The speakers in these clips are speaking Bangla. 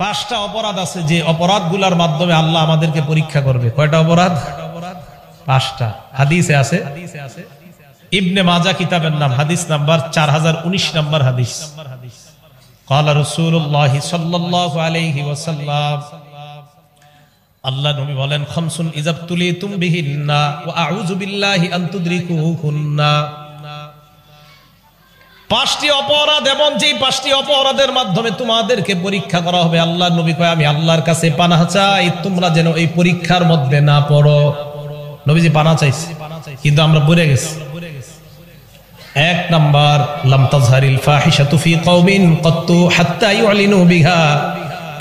পাঁচটা অপরাধ আছে যে অপরাধগুলোর মাধ্যমে আল্লাহ আমাদেরকে পরীক্ষা করবে। কয়টা অপরাধ? পাঁচটা। হাদিসে আছে, ইবনে মাজাহ কিতাবের নাম, হাদিস নাম্বার 4019 নাম্বার হাদিস। ক্বালা রাসূলুল্লাহ সাল্লাল্লাহু আলাইহি ওয়াসাল্লাম, আল্লাহ নবী বলেন, খামসুন ইযাবতুলিতুম বিহিন্না ওয়া আউযু বিল্লাহি আন তুদরিকুহুন্না। পাঁচটি অপরাধ এবং যে পাঁচটি অপরাধের মাধ্যমে তোমাদেরকে পরীক্ষা করা হবে, আল্লাহ নবী কয় আমি আল্লাহর কাছে পানাহ চাই তোমরা যেন এই পরীক্ষার মধ্যে না পড়ো। নবীজি পানাহ চাইছে, কিন্তু আমরা পড়ে গেছি। এক নাম্বার, লাম তাজহারিল ফাহিশাতু ফি কওমিন ক্বাত্তু হাত্তা ইউলিনু বিহা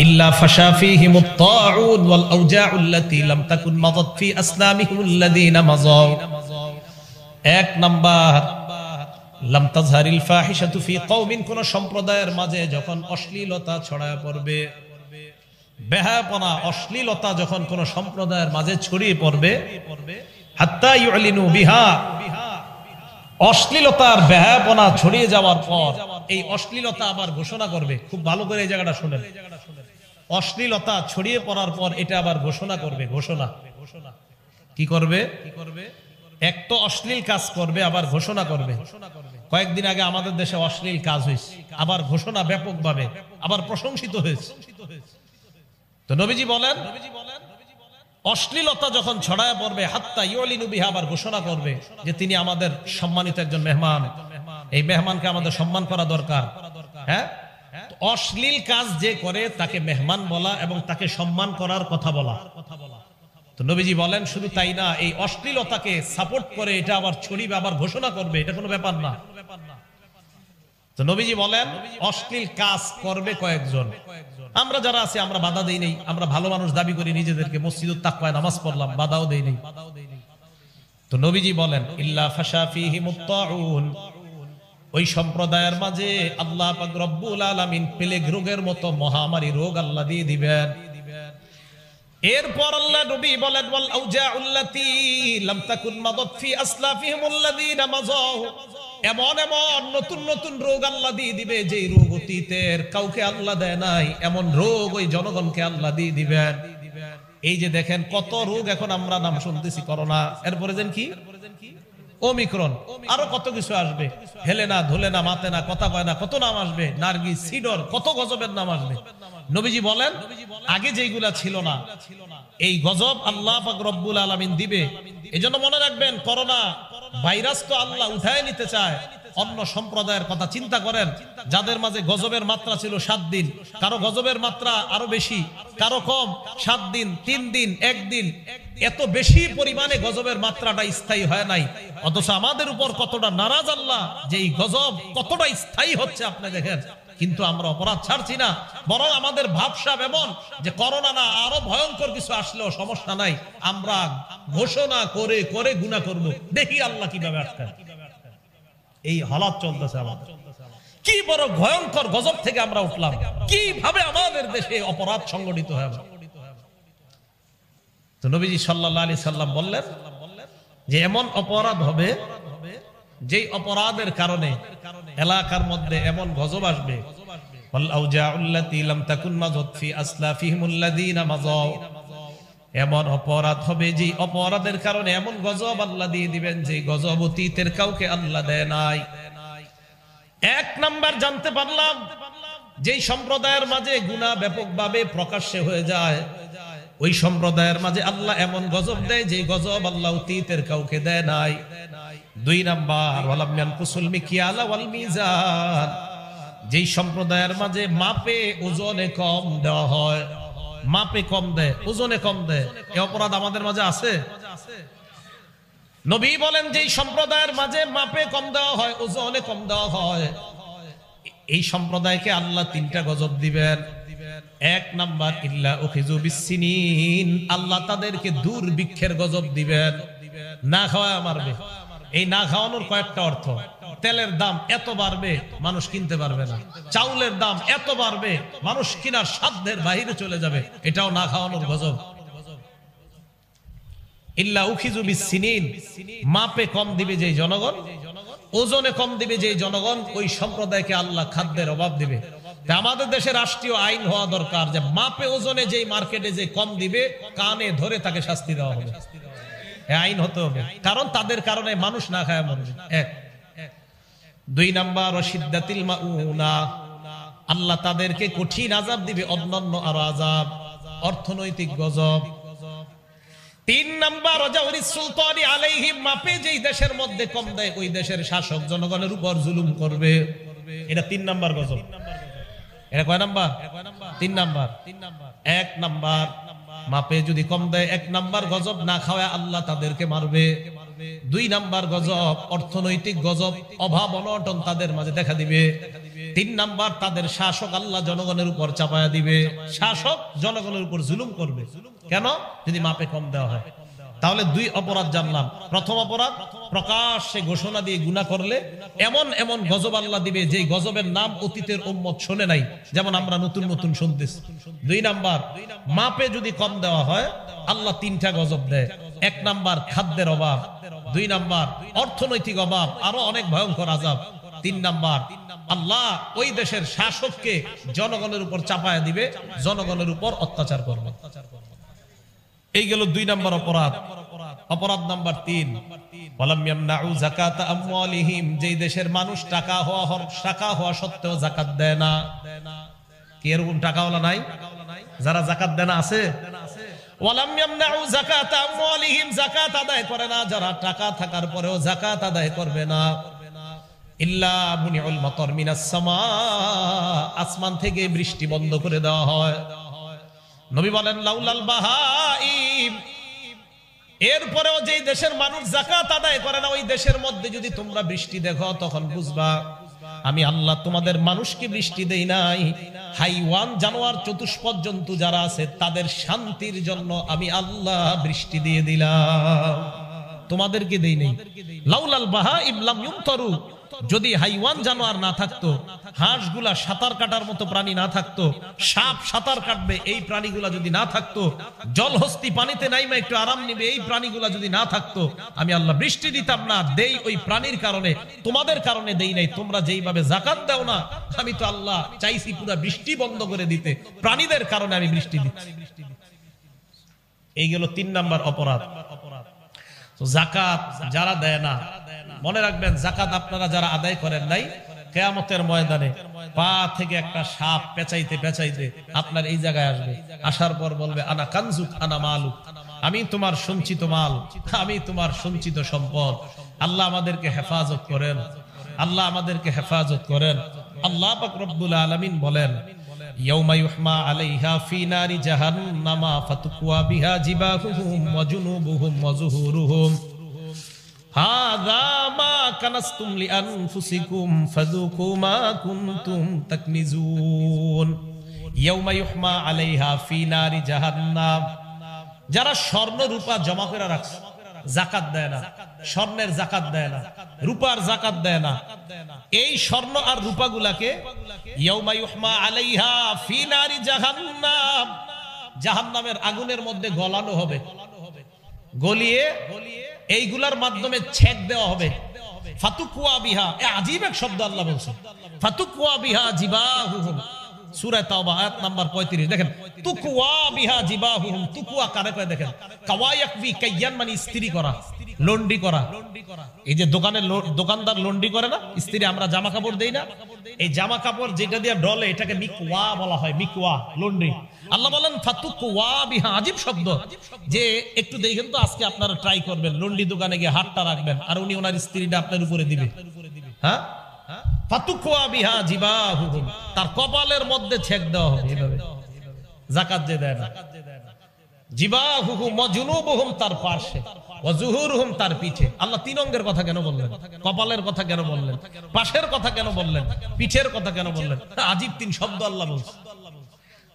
ইল্লা ফাশা ফীহিমুত তাউন ওয়াল আওজাউল্লাতী লাম তাকুন মাদাত ফি আসলামিহিমুল্লাযীনা মাযাউ। এক নাম্বার, লাম তাজহারিল ফাহিশাতু ফি কওমিন, কোন সম্প্রদায়ের মাঝে যখন অশ্লীলতা ছড়ায় পড়বে, বেহায়াপনা অশ্লীলতা যখন কোন সম্প্রদায়ের মাঝে ছড়িয়ে পড়বে, হাত্তা ইউলিনু বিহা, অশ্লীলতার বেহায়াপনা ছড়িয়ে যাওয়ার পর এই অশ্লীলতা আবার ঘোষণা করবে। খুব ভালো করে এই জায়গাটা শুনেন, অশ্লীলতা ছড়িয়ে পড়ার পর এটা আবার ঘোষণা করবে। ঘোষণা কি করবে? এক তো অশ্লীল কাজ করবে, আবার ঘোষণা করবে। কয়েকদিন আগে আমাদের দেশে অশ্লীল কাজ হয়েছে, আবার ঘোষণা ব্যাপকভাবে, আবার প্রশংসিত হয়েছে। তো নবীজি বলেন, অশ্লীলতা যখন ছড়ায় পড়বে, হাত্তা ইউলিনু বিহা, আবার ঘোষণা করবে যে তিনি আমাদের সম্মানিত একজন মেহমান, এই মেহমানকে আমাদের সম্মান করা দরকার। হ্যাঁ, অশ্লীল কাজ যে করে তাকে মেহমান বলা এবং তাকে সম্মান করার কথা বলা। তো নবীজি বলেন, শুধু তাই না, এই অশ্লীলতাকে সাপোর্ট করে এটা আবার ছড়িয়ে আবার ঘোষণা করবে, এটা কোনো ব্যাপার না। তো নবীজি বলেন, অশ্লীল কাজ করবে কয়েকজন, আমরা যারা আছি আমরা বাধা দেই নেই, আমরা ভালো মানুষ দাবি করি নিজেদেরকে, মসজিদুত তাকওয়ায় নামাজ পড়লাম, বাধাও দেই নেই। তো নবীজি বলেন, ইল্লা ফাশা ফীহিমুত তাউন, ওই সম্প্রদায়ের মাঝে আল্লাহ পাক রব্বুল আলামিন প্লেগ রোগের মতো মহামারী রোগ আল্লাহ দিয়ে দিবেন। এরপর আল্লাহ নবী বলেন, ওয়াল আওজাউল্লাতী লাম তাকুন মাদাত ফি আসলাফিহিমুল্লাযীনা মাযাউ, এমন এমন নতুন নতুন রোগ আল্লাহ দিয়ে দিবে যে রোগ অতীতের কাউকে আল্লাহ দেয় নাই, এমন রোগ ওই জনগণকে আল্লাহ দিয়ে দিবেন। এই যে দেখেন কত রোগ এখন আমরা নাম শুনতেছি, করোনা, এরপরে যেন কি ওমিক্রন, আরো কত কিছু আসবে, হেলেনা, ধুলেনা, মাতেনা, কথা কয় না, কত নাম আসবে, নার্গিস, সিডর, কত গজবের নাম আসবে। নবীজি বলেন, আগে যেগুলা ছিল না, এই গজব আল্লাহ পাক রব্বুল আলামিন দিবে। এজন্য মনে রাখবেন, করোনা ভাইরাস তো আল্লাহ উঠায় নিতে চায়। অন্য সম্প্রদায়ের কথা চিন্তা করেন, যাদের মাঝে গজবের মাত্রা ছিল 7 দিন, কারো গজবের মাত্রা আরো বেশি, কারো কম, 7 দিন, 3 দিন, 1 দিন, এত বেশি পরিমাণে গজবের মাত্রাটা স্থায়ী হয় নাই। অথচ আমাদের উপর কতটা নারাজ আল্লাহ যে এই গজব কতটা স্থায়ী হচ্ছে আপনি দেখেন, কিন্তু আমরা অপরাধ ছাড়ছি না, বরং আমাদের ভাবসাব এমন যে করোনা না, আরো ভয়ঙ্কর কিছু আসলেও সমস্যা নাই, আমরা ঘোষণা করে করে গুনাহ করব, দেখি আল্লাহ কিভাবে আটকায়। এই হালাত চলতেছে আমাদের। কি বড় ভয়ঙ্কর গজব থেকে আমরা উঠলাম, কিভাবে আমাদের দেশে অপরাধ সংগঠিত হয়। তো নবীজি সাল্লাল্লাহু আলাইহি সাল্লাম বললেন যে এমন অপরাধ হবে যেই অপরাধের কারণে এলাকার মধ্যে এমন গজব আসবে, ওয়াল আওজাউল্লাতী লাম তাকুন মাযাত ফি আসলাফিহিমুল্লাযীনা মাযাউ, এমন অপরাধ হবে যে অপরাধের কারণে এমন গজব আল্লাহ দিয়ে দিবেন যে গজব অতীতের কাউকে আল্লাহ দেয় নাই। এক নাম্বার জানতে পারলাম, যেই সম্প্রদায়ের মাঝে গুনাহ ব্যাপকভাবে প্রকাশ্যে হয়ে যায়, ওই সম্প্রদায়ের মাঝে আল্লাহ এমন গজব দেয় যে গজব আল্লাহ অতীতের কাউকে দেয় নাই। 2 নাম্বার, ওয়ালাম ইয়ানকুসুল মিকিয়ালা ওয়াল মিজান, যেই সম্প্রদায়ের মাঝে মাপে ওজনে কম দেওয়া হয়, মাপে কম দেয়, ওজনে কম দেয়, এই অপরাধ আমাদের মাঝে আছে। নবী বলেন, যেই সম্প্রদায়ের মাঝে মাপে কম দেওয়া হয়, ওজনে কম দেওয়া হয়, এই সম্প্রদায়কে আল্লাহ 3টা গজব দিবেন। 1 নাম্বার, ইল্লা উখিযু বিসসিনিন, আল্লাহ তাদেরকে দুর্ভিক্ষের গজব দিবেন, না খাওয়ায় মারবে। এই না খাওয়ানোর কয়েকটা অর্থ, তেলের দাম এত বাড়বে মানুষ কিনতে পারবে না, চাউলের দাম এত বাড়বে মানুষ কিনার সাধ্যের বাইরে চলে যাবে, এটাও না খাওয়ানোর গজব। ইল্লা উখিযু বিসসিনিন, মাপে কম দিবে যে জনগণ, ওজনে কম দিবে যে জনগণ, ওই সম্প্রদায়কে আল্লাহ খাদ্যের অভাব দিবে। আমাদের দেশে রাষ্ট্রীয় আইন হওয়া দরকার যে মাপে ওজনে যেই মার্কেটে যে কম দিবে কানে ধরে তাকে শাস্তি দেওয়া হবে, আইন হতে হবে, কারণ তাদের কারণে মানুষ না খায় মরবে। এক। 2 নাম্বার ওয়াশিদ্দাতিল মাউনা, আল্লাহ তাদেরকে কঠিন আযাব দিবে, অন্যান্য আর আযাব, অর্থনৈতিক গজব। 3 নাম্বার ওয়াজাউরিস সুলতানি আলাইহিম, মাপে যেই দেশের মধ্যে কম দেয় ওই দেশের শাসক জনগণের উপর জুলুম করবে, এটা 3 নাম্বার গজব। এটা কয় নাম্বার? 3 নাম্বার। 1 নাম্বার মাপে যদি কম দেয় 1 নাম্বার গজব, না খাওয়া আল্লাহ তাদেরকে মারবে। 2 নাম্বার গজব অর্থনৈতিক গজব, অভাব অনটন তাদের মাঝে দেখা দিবে। 3 নাম্বার তাদের শাসক আল্লাহ জনগণের উপর চাপায়া দিবে, শাসক জনগণের উপর জুলুম করবে। কেন? যদি মাপে কম দেওয়া হয়। তাহলে 2 অপরাধ জানলাম। প্রথম অপরাধ, প্রকাশ্যে ঘোষণা দিয়ে গুনাহ করলে এমন এমন গজব আল্লাহ দিবে যে গজবের নাম অতীতের উম্মত শুনে নাই, যেমন আমরা নতুন নতুন শুনতেছি। 2 নাম্বার, মাপে যদি কম দেওয়া হয় আল্লাহ 3টা গজব দেয়। 1 নাম্বার খাদ্যের অভাব, 2 নাম্বার অর্থনৈতিক অভাব, আরো অনেক ভয়ঙ্কর আযাব। 3 নাম্বার আল্লাহ ওই দেশের শাসককে জনগণের উপর চাপায়া দিবে, জনগণের উপর অত্যাচার করবে। এই গেল 2 নাম্বার অপরাধ। অপরাধ নাম্বার 3, ওয়ালাম ইয়ামনাউ যাকাতা আমওয়ালিহিম, যেই দেশের মানুষ টাকা হওয়া সত্ত্বেও যাকাত দেয় না। কি এরকম টাকাওয়ালা নাই যারা যাকাত দেয় না? আছে। ওয়ালাম ইয়ামনাউ যাকাতা আমওয়ালিহিম, যাকাত আদায় করে না যারা, টাকা থাকার পরেও যাকাত আদায় করবে না। ইল্লা মুনিউল মাতার মিনাস সামা, আসমান থেকে বৃষ্টি বন্ধ করে দেওয়া হয়। নবী বলেন লাউলাল বাহাইম, এরপরেও যেই দেশের মানুষ যাকাত আদায় করে না ওই দেশের মধ্যে যদি তোমরা বৃষ্টি দেখো তখন বুঝবা আমি আল্লাহ তোমাদের মানুষকে বৃষ্টি দেই নাই, হাইওয়ান জানোয়ার চতুষ্পদ জন্তু যারা আছে তাদের শান্তির জন্য আমি আল্লাহ বৃষ্টি দিয়ে দিলাম, তোমাদেরকে দেই নাই। লাউলাল বাহাইম লাম ইউমতারু, যদি হাইওয়ান জানোয়ার না থাকতো, হাঁসগুলা সাঁতার কাটার মতো প্রাণী না থাকতো, সাপ সাঁতার কাটবে এই প্রাণীগুলা যদি না থাকতো, জলহস্তি পানিতে নাইমা একটু আরাম নিবে এই প্রাণীগুলা যদি না থাকতো, আমি আল্লাহ বৃষ্টি দিতাম না। দেই ওই প্রাণীর কারণে, তোমাদের কারণে দেই নাই। তোমরা যেইভাবে যাকাত দাও না, আমি তো আল্লাহ চাইছি পুরো বৃষ্টি বন্ধ করে দিতে, প্রাণীদের কারণে আমি বৃষ্টি দিচ্ছি। এই গেল 3 নাম্বার অপরাধ। তো যাকাত যারা দেয় না, মনে রাখবেন যাকাত আপনারা যারা আদায় করেন নাই, কিয়ামতের ময়দানে পা থেকে একটা সাপ পেঁচাইতে পেঁচাইতে আপনার এই জায়গায় আসবে, আসার পর বলবে আনা কানজুক আনা মালুক, আমি তোমার সঞ্চিত মাল, আমি তোমার সঞ্চিত সম্পদ। আল্লাহ আমাদেরকে হেফাজত করেন, আল্লাহ আমাদেরকে হেফাজত করেন। আল্লাহ পাক রব্বুল আলামিন বলেন ইয়াউমা ইউহমা আলাইহা ফি নারি জাহান্নামা ফাতুকওয়া বিহা জিবাহুহুম ওয়া জুনুবুহুম ওয়া যুহুরুহুম হাযা মা কানাসতুম লিআনফুসিকুম ফাযুকু মা কুনতুম তাকনিজুন। ইয়াউমা ইউহমা আলাইহা ফি নারি জাহান্নাম, যারা স্বর্ণ রূপা জমা করে রাখছে, যাকাত দেয় না, স্বর্ণের যাকাত দেয় না, রূপার যাকাত দেয় না, এই স্বর্ণ আর রূপাগুলাকে ইয়াউমা ইউহমা আলাইহা ফি নারি জাহান্নাম, জাহান্নামের আগুনের মধ্যে গলানো হবে, গলিয়ে এইগুলার মাধ্যমে ছেদ দেওয়া হবে। ফাতুকওয়া বিহা, আজীব এক শব্দ আল্লাহ বলছেন, ফাতুকওয়া বিহা জিবাহুহুম, সূরা তাওবা আয়াত নাম্বার 35 দেখেন, তুকওয়া বিহা জিবাহুহুম, তুকওয়া কারে কয় দেখেন, কাওয়ায়াকবি কাইয়ান মানে ইস্ত্রি করা, লন্ডি করা। এই যে দোকানদার লন্ডি করে না, ইস্ত্রি আমরা জামা কাপড় দেই না, এই জামা কাপড় যেটা দিয়ে ডলে এটাকে মিকওয়া বলা হয়, মিকওয়া লন্ডি। আল্লাহ বলেন ফাতুকওয়া বিহা, আজীব শব্দ। যে একটু দেখেন তো, আজকে আপনারা ট্রাই করবেন, লন্ডি দোকানে গিয়ে হাতটা রাখবেন আর উনি ওনার ইস্ত্রিটা আপনার উপরে দিবে, হ্যাঁ, ফাতুকওয়া বিহা জিবাহুহুম, তার কপালের মধ্যে ছেদ দেওয়া হবে এইভাবে। যাকাত যে দেয় না, জিবাহুহুম ওয়া জুনুবুহুম, তার পাশে, ওয়া যুহুরুহুম, তার পিঠে। আল্লাহ 3 অঙ্গের কথা কেন বললেন? কপালের কথা কেন বললেন? পাশের কথা কেন বললেন? পিঠের কথা কেন বললেন? আজীব 3 শব্দ আল্লাহ বলছে।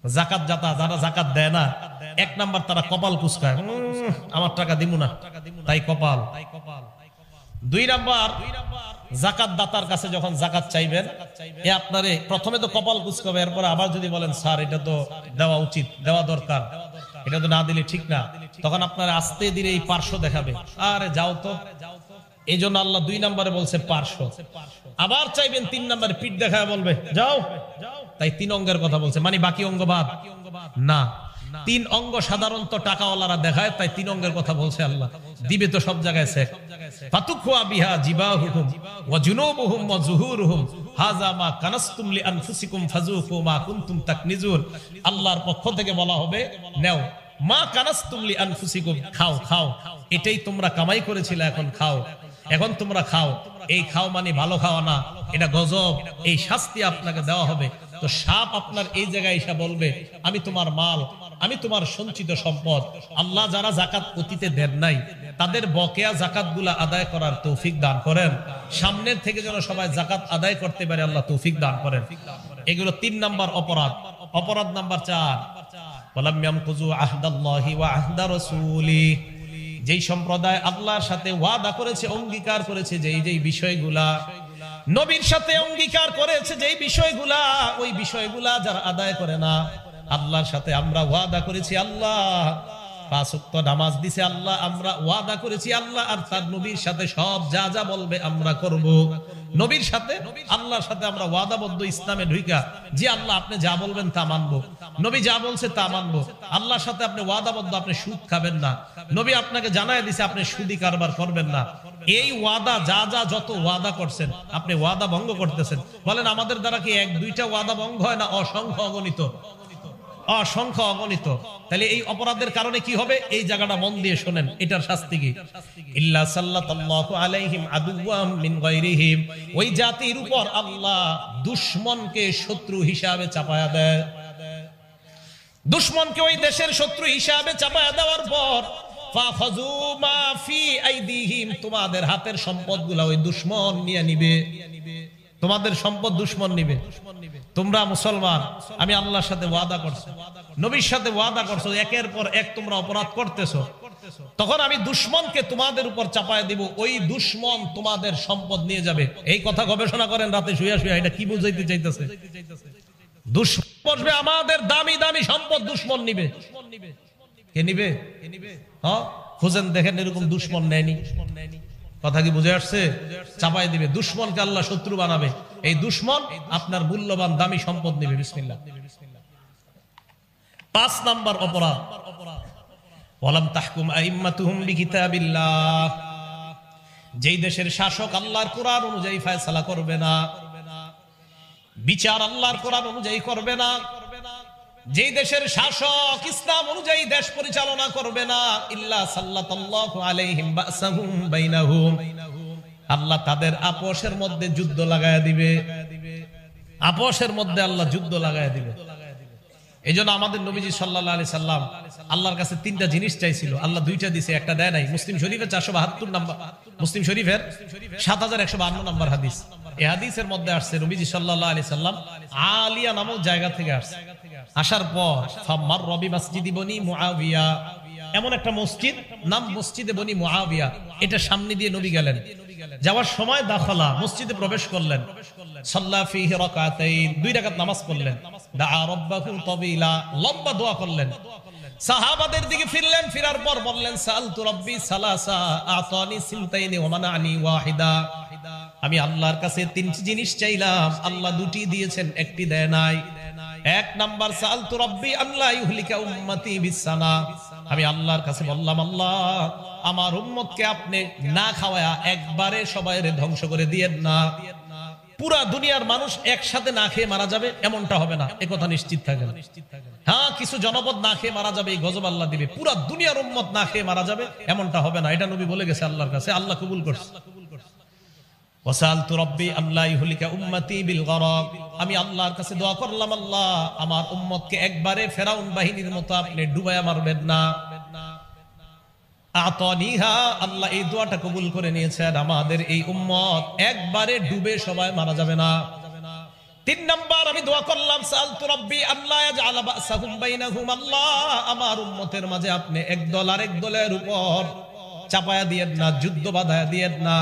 যাকাত যারা যাকাত দেয় না, 1 নাম্বার তারা কপাল কুঁচকায়, আমার টাকা দিমু না, তাই কপাল। 2 নাম্বার, যাকাত দাতার কাছে যখন যাকাত চাইবেন, এ আপনারে প্রথমে তো কপাল কুঁচকাবে, এরপরে আবার যদি বলেন স্যার এটা তো দেওয়া উচিত, দেওয়া দরকার, এটা তো না দিলে ঠিক না, তখন আপনারা আস্তে ধীরে এই পার্শ্ব দেখাবে, আরে যাও তো। এই জন্য আল্লাহ 2 নম্বরে বলছে পার্শ্ব। আবার চাইবেন 3 নম্বরে পিঠ দেখায় বলবে যাও, তাই 3 অঙ্গের কথা বলছে, মানে বাকি অঙ্গ বাদ না। 3 অঙ্গ সাধারণত টাকাওয়ালারা দেখায়, তাই 3 অঙ্গের কথা বলছে আল্লাহ। দিবে তো সব জায়গায় সে ফাতুখওয়া বিহা জিবাহুহুম ওয়া জুনুবুহুম ওয়া যুহুরুহুম হাযা মা কানাসতুম লিআনফুসিকুম ফাযুকু মা কুনতুম তাকনিজুন। আল্লাহর পক্ষ থেকে বলা হবে, নাও মা কানাসতুম লিআনফুসিকুম, খাও খাও, এটাই তোমরা কামাই করেছিলে, এখন খাও, এখন তোমরা খাও। এই খাও মানে ভালো খাওয়া না, এটা গজব, এই শাস্তি আপনাকে দেওয়া হবে। তো সাপ আপনার এই জায়গায় এসে বলবে, আমি তোমার মাল, আমি তোমার সঞ্চিত সম্পদ। আল্লাহ যারা জাকাত অতীতে দেন নাই তাদের বকেয়া জাকাতগুলা আদায় করার তৌফিক দান করেন। সামনের থেকে যেন সবাই জাকাত আদায় করতে পারে, আল্লাহ তৌফিক দান করেন। এগুলো 3 নাম্বার অপরাধ। অপরাধ নাম্বার 4, ওয়ালাম ইয়ামকুযু আহদাল্লাহি ওয়া আহদা রাসূলি, যেই সম্প্রদায় আল্লাহর সাথে ওয়াদা করেছে, অঙ্গীকার করেছে, যেই বিষয়গুলা নবীর সাথে অঙ্গীকার করেছে, যেই বিষয়গুলা, ওই বিষয়গুলা যারা আদায় করে না। আল্লাহর সাথে আমরা ওয়াদা করেছি, আল্লাহ 5 ওয়াক্ত নামাজ দিছে, আল্লাহ আমরা ওয়াদা করেছি, আল্লাহ আর তার নবীর সাথে সব যা যা বলবে আমরা করব। নবীর সাথে আল্লাহর সাথে আমরা ওয়াদাবদ্ধ ইসলামে ঢুইকা, যে আল্লাহ আপনি যা বলবেন তা মানবো, নবী যা বলছে তা মানবো। আল্লাহর সাথে আপনি ওয়াদাবদ্ধ, আপনি সুদ খাবেন না, নবী আপনাকে জানায় দিছে আপনি সুদি কারবার করবেন না। এই ওয়াদা যা যা যত ওয়াদা করছেন, আপনি ওয়াদা ভঙ্গ করতেছেন। বলেন আমাদের দ্বারা কি 1-2টা ওয়াদা ভঙ্গ হয় না? অসংখ্য অগণিত, অসংখ্য অগণিত। তাহলে এই অপরাধের কারণে কি হবে? এই জায়গাটা মন দিয়ে শোনেন, এটার শাস্তি কি? ইল্লা সাল্লাল্লাহু আলাইহিম আদুওয়াম মিন গায়রিহিম, ওই জাতির উপর আল্লাহ দুশমনকে শত্রু হিসাবে চাপায়া দেয়। দুশমনকে ওই দেশের শত্রু হিসাবে চাপায়া দেওয়ার পর ফাখাযু মা ফি আইদিহিম, তোমাদের হাতের সম্পদগুলো ওই দুশমন নিয়ে নিবে। তোমাদের সম্পদ দুশমন নিবে। তোমরা মুসলমান, আমি আল্লাহর সাথে ওয়াদা করছো, নবীর সাথে ওয়াদা করছো, একের পর এক তোমরা অপরাধ করতেছো, তখন আমি দুশমনকে তোমাদের উপর চাপায় দিব, ওই দুশমন তোমাদের সম্পদ নিয়ে যাবে। এই কথা গবেষণা করেন রাতে শুয়ে শুয়ে, এটা কি বুঝাইতে চাইতেছে? দুশমন বসবে, আমাদের দামি দামি সম্পদ দুশমন নিবে। কে নিবে? হ্যাঁ, খুঁজেন দেখেন, এরকম দুশমন নেয়নি। কথা কি বুঝে আসছে? চাপাই দিবে, দুশমনকে আল্লাহ শত্রু বানাবে। এই দুশমন আপনার মূল্যবান দামি সম্পদ নিবে। বিসমিল্লাহ। 5 নাম্বার অপরাধ, ওয়ালাম তাহকুম আইম্মাতুহুম বিকিতাবিল্লাহ, যেই দেশের শাসক আল্লাহর কোরআন অনুযায়ী ফয়সালা করবে না, বিচার আল্লাহর কোরআন অনুযায়ী করবে না, যেই দেশের শাসক ইসলাম অনুযায়ী দেশ পরিচালনা করবে না, ইল্লা সাল্লাতাল্লাহু আলাইহিম বাসাহুম বাইনাহুম, আল্লাহ তাদের আপোষের মধ্যে যুদ্ধ লাগায়া দিবে। আপোষের মধ্যে আল্লাহ যুদ্ধ লাগায়া দিবে। এইজন্য আমাদের নবীজি সাল্লাল্লাহু আলাইহি সাল্লাম আল্লাহর কাছে 3টা জিনিস চাইছিল, আল্লাহ 2টা দিয়েছে, একটা দেয় নাই। মুসলিম শরীফের 472 নম্বর, মুসলিম শরীফের 7152 নম্বর হাদিস। এই হাদিসের মধ্যে আসছে নবীজি সাল্লাল্লাহু আলাইহি সাল্লাম আলিয়া নামক জায়গা থেকে আসছে। আসার পর ফামার রবি মসজিদি বনি মুআবিয়া, এমন একটা মসজিদ নাম মসজিদে বনি মুআবিয়া, এটা সামনে দিয়ে নবী গেলেন। যাওয়ার সময় দাখালা, মসজিদে প্রবেশ করলেন, সাল্লা ফিহি রাকাতাইন, 2 রাকাত নামাজ পড়লেন, দাআ রাব্বাহু তাবিলা, লম্বা দোয়া করলেন। সাহাবাদের দিকে ফিরলেন, ফিরার পর বললেন সালতু রাব্বি সালাসা আতানি সিনতাইনি ওয়া মানানি ওয়াহিদা, আমি আল্লাহর কাছে 3টি জিনিস চাইলাম, আল্লাহ 2টি দিয়েছেন, একটি দেয় নাই। 1 নাম্বার সালতু রাব্বি আল্লাহ ইউহলিকা উম্মতি বিসানা, আমি আল্লাহর কাছে বললাম আল্লাহ আমার উম্মতকে আপনি না খাওয়ায়া একবারে সবাইরে ধ্বংস করে দিয়েন না। পুরা দুনিয়ার মানুষ একসাথে না খেয়ে মারা যাবে এমনটা হবে না, এ কথা নিশ্চিত থাকেন। হ্যাঁ, কিছু জনপদ না খেয়ে মারা যাবে, এই গজব আল্লাহ দিবে। পুরা দুনিয়ার উম্মত না খেয়ে মারা যাবে এমনটা হবে না, এটা নবী বলে গেছে আল্লাহর কাছে, আল্লাহ কবুল করছে। ওয়াসালতু রাব্বি আল্লাহ ইউহলিকা উম্মতি বিল গরাক, আমি আল্লাহর কাছে দোয়া করলাম আল্লাহ আমার উম্মতকে একবারে ফেরাউন বাহিনীর মতো আপনি ডুবায়া মারবেন না। আতানিহা, আল্লাহ এই দোয়াটা কবুল করে নিয়েছেন, আমাদের এই উম্মত একবারে ডুবে সবাই মারা যাবে না। 3 নাম্বার আমি দোয়া করলাম সালতু রাব্বি আল্লাহ ইয়াজআলা বাসাহুম বাইনাহুম, আল্লাহ আমার উম্মতের মাঝে আপনি এক দল আরেক দলের উপর চাপায়া দিয়েন না, যুদ্ধ বাধায়া দিয়েন না।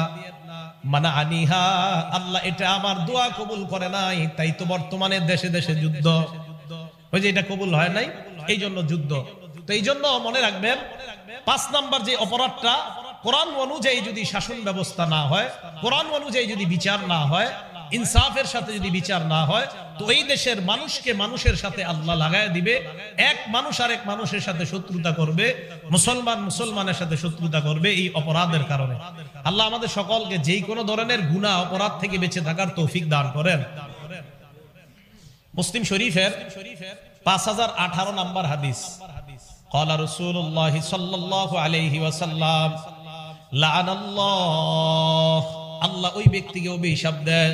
মানা আনিহা, আল্লাহ এটা আমার দোয়া কবুল করে নাই, তাই তো বর্তমানে দেশে দেশে যুদ্ধ। ওই যে এটা কবুল হয় নাই, এই জন্য যুদ্ধ। তো এই জন্য মনে রাখবেন 5 নাম্বার যে অপরাধটা, কোরআন অনুযায়ী যদি শাসন ব্যবস্থা না হয়, কোরআন অনুযায়ী যদি বিচার না হয়, ইনসাফের সাথে যদি বিচার না হয়, তো এই দেশের মানুষকে মানুষের সাথে আল্লাহ লাগায় দিবে। এক মানুষ আরেক মানুষের সাথে শত্রুতা করবে, মুসলমান মুসলমানের সাথে শত্রুতা করবে এই অপরাধের কারণে। আল্লাহ আমাদের সকলকে যেই কোনো ধরনের গুনাহ অপরাধ থেকে বেঁচে থাকার তৌফিক দান করেন। মুসলিম শরীফের 5018 নম্বর হাদিস, قال رسول الله صلى الله عليه وسلم لعن الله, আল্লাহ ওই ব্যক্তিকে অভিশাপ দেয়,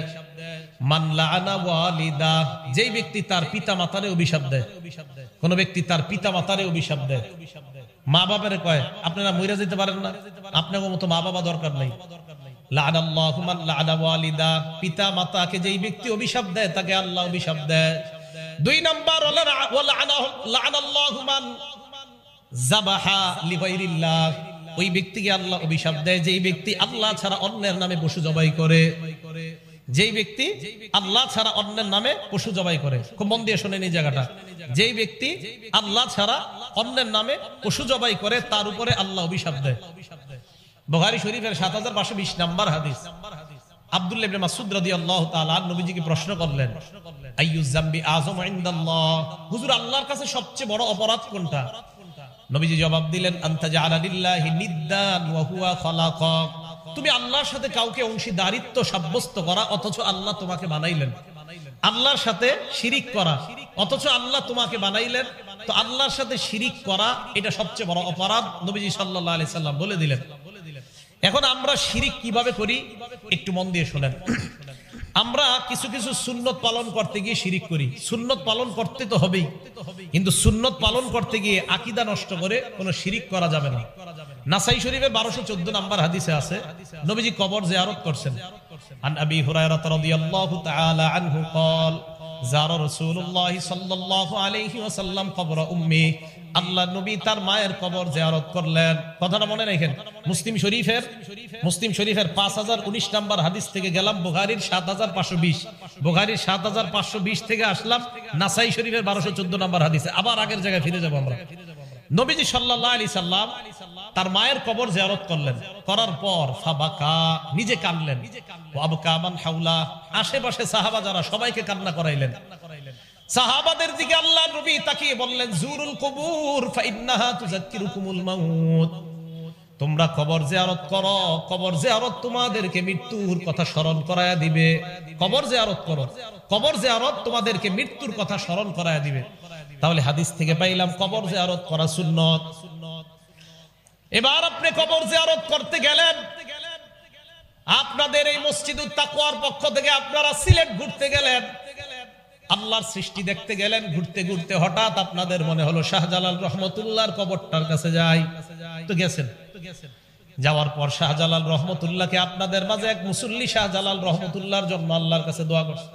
মান লাআনা ওয়ালিদা, যেই ব্যক্তি তার পিতামাতারে অভিশাপ দেয়। কোন ব্যক্তি তার পিতামাতারে অভিশাপ দেয়, মা বাবারে কয় আপনারা মইরা যেতে পারেন না, আপনাদের মতো মা বাবা দরকার নাই। লাআনাল্লাহু মান লাআনা ওয়ালিদা, পিতা মাতাকে যেই ব্যক্তি অভিশাপ দেয় তাকে আল্লাহ অভিশাপ দেয়। 2 নাম্বার লাআনাল্লাহু মান যাবাহা লিগাইরিল্লাহ, ওই ব্যক্তিকে আল্লাহ অভিশাপ দেয় যেই ব্যক্তি আল্লাহ ছাড়া অন্যের নামে পশু জবাই করে। যেই ব্যক্তি আল্লাহ ছাড়া অন্যের নামে পশু জবাই করে, খুব মন দিয়ে শুনেন এই জায়গাটা, যেই ব্যক্তি আল্লাহ ছাড়া অন্যের নামে পশু জবাই করে তার উপরে আল্লাহ অভিশাপ দেয়। বুখারী শরীফের 7520 নম্বর হাদিস, আব্দুল্লাহ ইবনে মাসউদ রাদিয়াল্লাহু তাআলা নবীজিকে প্রশ্ন করলেন, আইয়ুয যামবি আযম ইনদাল্লাহ, হুজুর আল্লাহর কাছে সবচেয়ে বড় অপরাধ কোনটা? নবীজি জবাব দিলেন, আনতা জাআলা লিল্লাহি নিদ্দান ওয়া হুয়া খালাকাক, তুমি আল্লাহর সাথে কাউকে অংশীদারিত্ব সাব্যস্ত করা অথচ আল্লাহ তোমাকে বানাইলেন। আল্লাহর সাথে শিরিক করা অথচ আল্লাহ তোমাকে বানাইলেন, তো আল্লাহর সাথে শিরিক করা এটা সবচেয়ে বড় অপরাধ, নবীজি সাল্লাল্লাহু আলাইহি সাল্লাম বলে দিলেন। এখন আমরা শিরিক কিভাবে করি একটু মন দিয়ে শুনেন। আমরা কিছু কিছু সুন্নত পালন করতে গিয়ে শিরিক করি। সুন্নত পালন করতে তো হবেই, কিন্তু সুন্নত পালন করতে গিয়ে আকীদা নষ্ট করে কোনো শিরিক করা যাবে না। নাসাই শরীফের 1214 নম্বর হাদিসে আছে, নবীজি কবর জিয়ারত করছেন। আন আবি হুরায়রা রাদিয়াল্লাহু তাআলা আনহু قال যারা রাসূলুল্লাহ সাল্লাল্লাহু আলাইহি ওয়াসাল্লাম কবর উম্মি, আল্লাহ নবী তার মায়ের কবর জিয়ারত করলেন। কথাটা মনে রাখেন, মুসলিম শরীফের 5019 নম্বর হাদিস থেকে গেলাম বুখারীর 7520, বুখারীর 7520 থেকে আসলাম নাসাই শরীফের 1214 নম্বর হাদিসে। আবার আগের জায়গায় ফিরে যাব আমরা। নবীজি সাল্লাল্লাহু আলাইহি সাল্লাম তার মায়ের কবর জিয়ারত করলেন, করার পর ফাবাকা, নিজে কাঁদলেন, ওয়া আবকা মান হাওলা, আশেপাশে সাহাবা যারা সবাইকে কান্না করাইলেন। সাহাবাদের দিকে আল্লাহর নবী তাকিয়ে বললেন, জুরুল কুবুর ফাইন্নাহা তুযাক্কিরুকুমুল মাউত, তোমরা কবর জিয়ারত করো, কবর জিয়ারত তোমাদেরকে মৃত্যুর কথা স্মরণ করায়া দিবে। কবর জিয়ারত করো, কবর জিয়ারত তোমাদেরকে মৃত্যুর কথা স্মরণ করায়া দিবে। তাহলে হাদিস থেকে পাইলাম কবর জিয়ারত করা সুন্নত। এবার আপনি কবর জিয়ারত করতে গেলেন, আপনাদের এই মসজিদুত তাকওয়ার পক্ষ থেকে আপনারা সিলেট ঘুরতে গেলেন, আল্লাহর সৃষ্টি দেখতে গেলেন, ঘুরতে ঘুরতে হঠাৎ আপনাদের মনে হলো শাহজালাল রহমতুল্লাহর কবরটার কাছে যাই, তো গেছেন। যাওয়ার পর শাহজালাল রহমতুল্লাহকে আপনাদের মাঝে এক মুসল্লি শাহজালাল রহমতুল্লাহর জন্য আল্লাহর কাছে দোয়া করছে,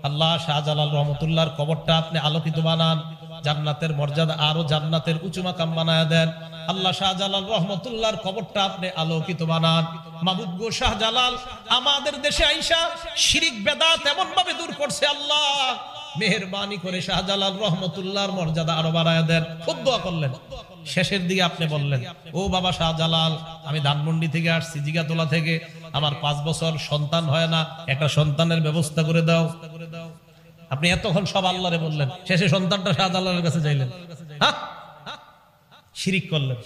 আল্লাহ শাহজালাল রহমতুল্লাহর কবরটা আপনি আলোকিত বানান, জান্নাতের মর্যাদা আরো জান্নাতের উঁচু মাকাম বানায় দেন। আল্লাহ শাহজালাল রহমতুল্লাহর কবরটা আপনি আলোকিত বানান। মাহবুব গো শাহজালাল আমাদের দেশে আইসা শিরিক বেদাত এমন ভাবে দূর করছে, আল্লাহ মেহেরবানি করে শাহজালাল রহমতুল্লাহর মর্যাদা আরো বাড়ায় দেন। খুব দোয়া করলেন। শেষের দিকে আপনি বললেন, ও বাবা শাহজালাল, আমি ধানমন্ডি থেকে আসছি, জিগাতলা থেকে, আমার 5 বছর সন্তান হয় না, একটা সন্তানের ব্যবস্থা করে দাও। আপনি এতক্ষণ সব আল্লাহরে বললেন, শেষে সন্তানটা শাহজালালের কাছে যাইলেন, শিরিক করলেন।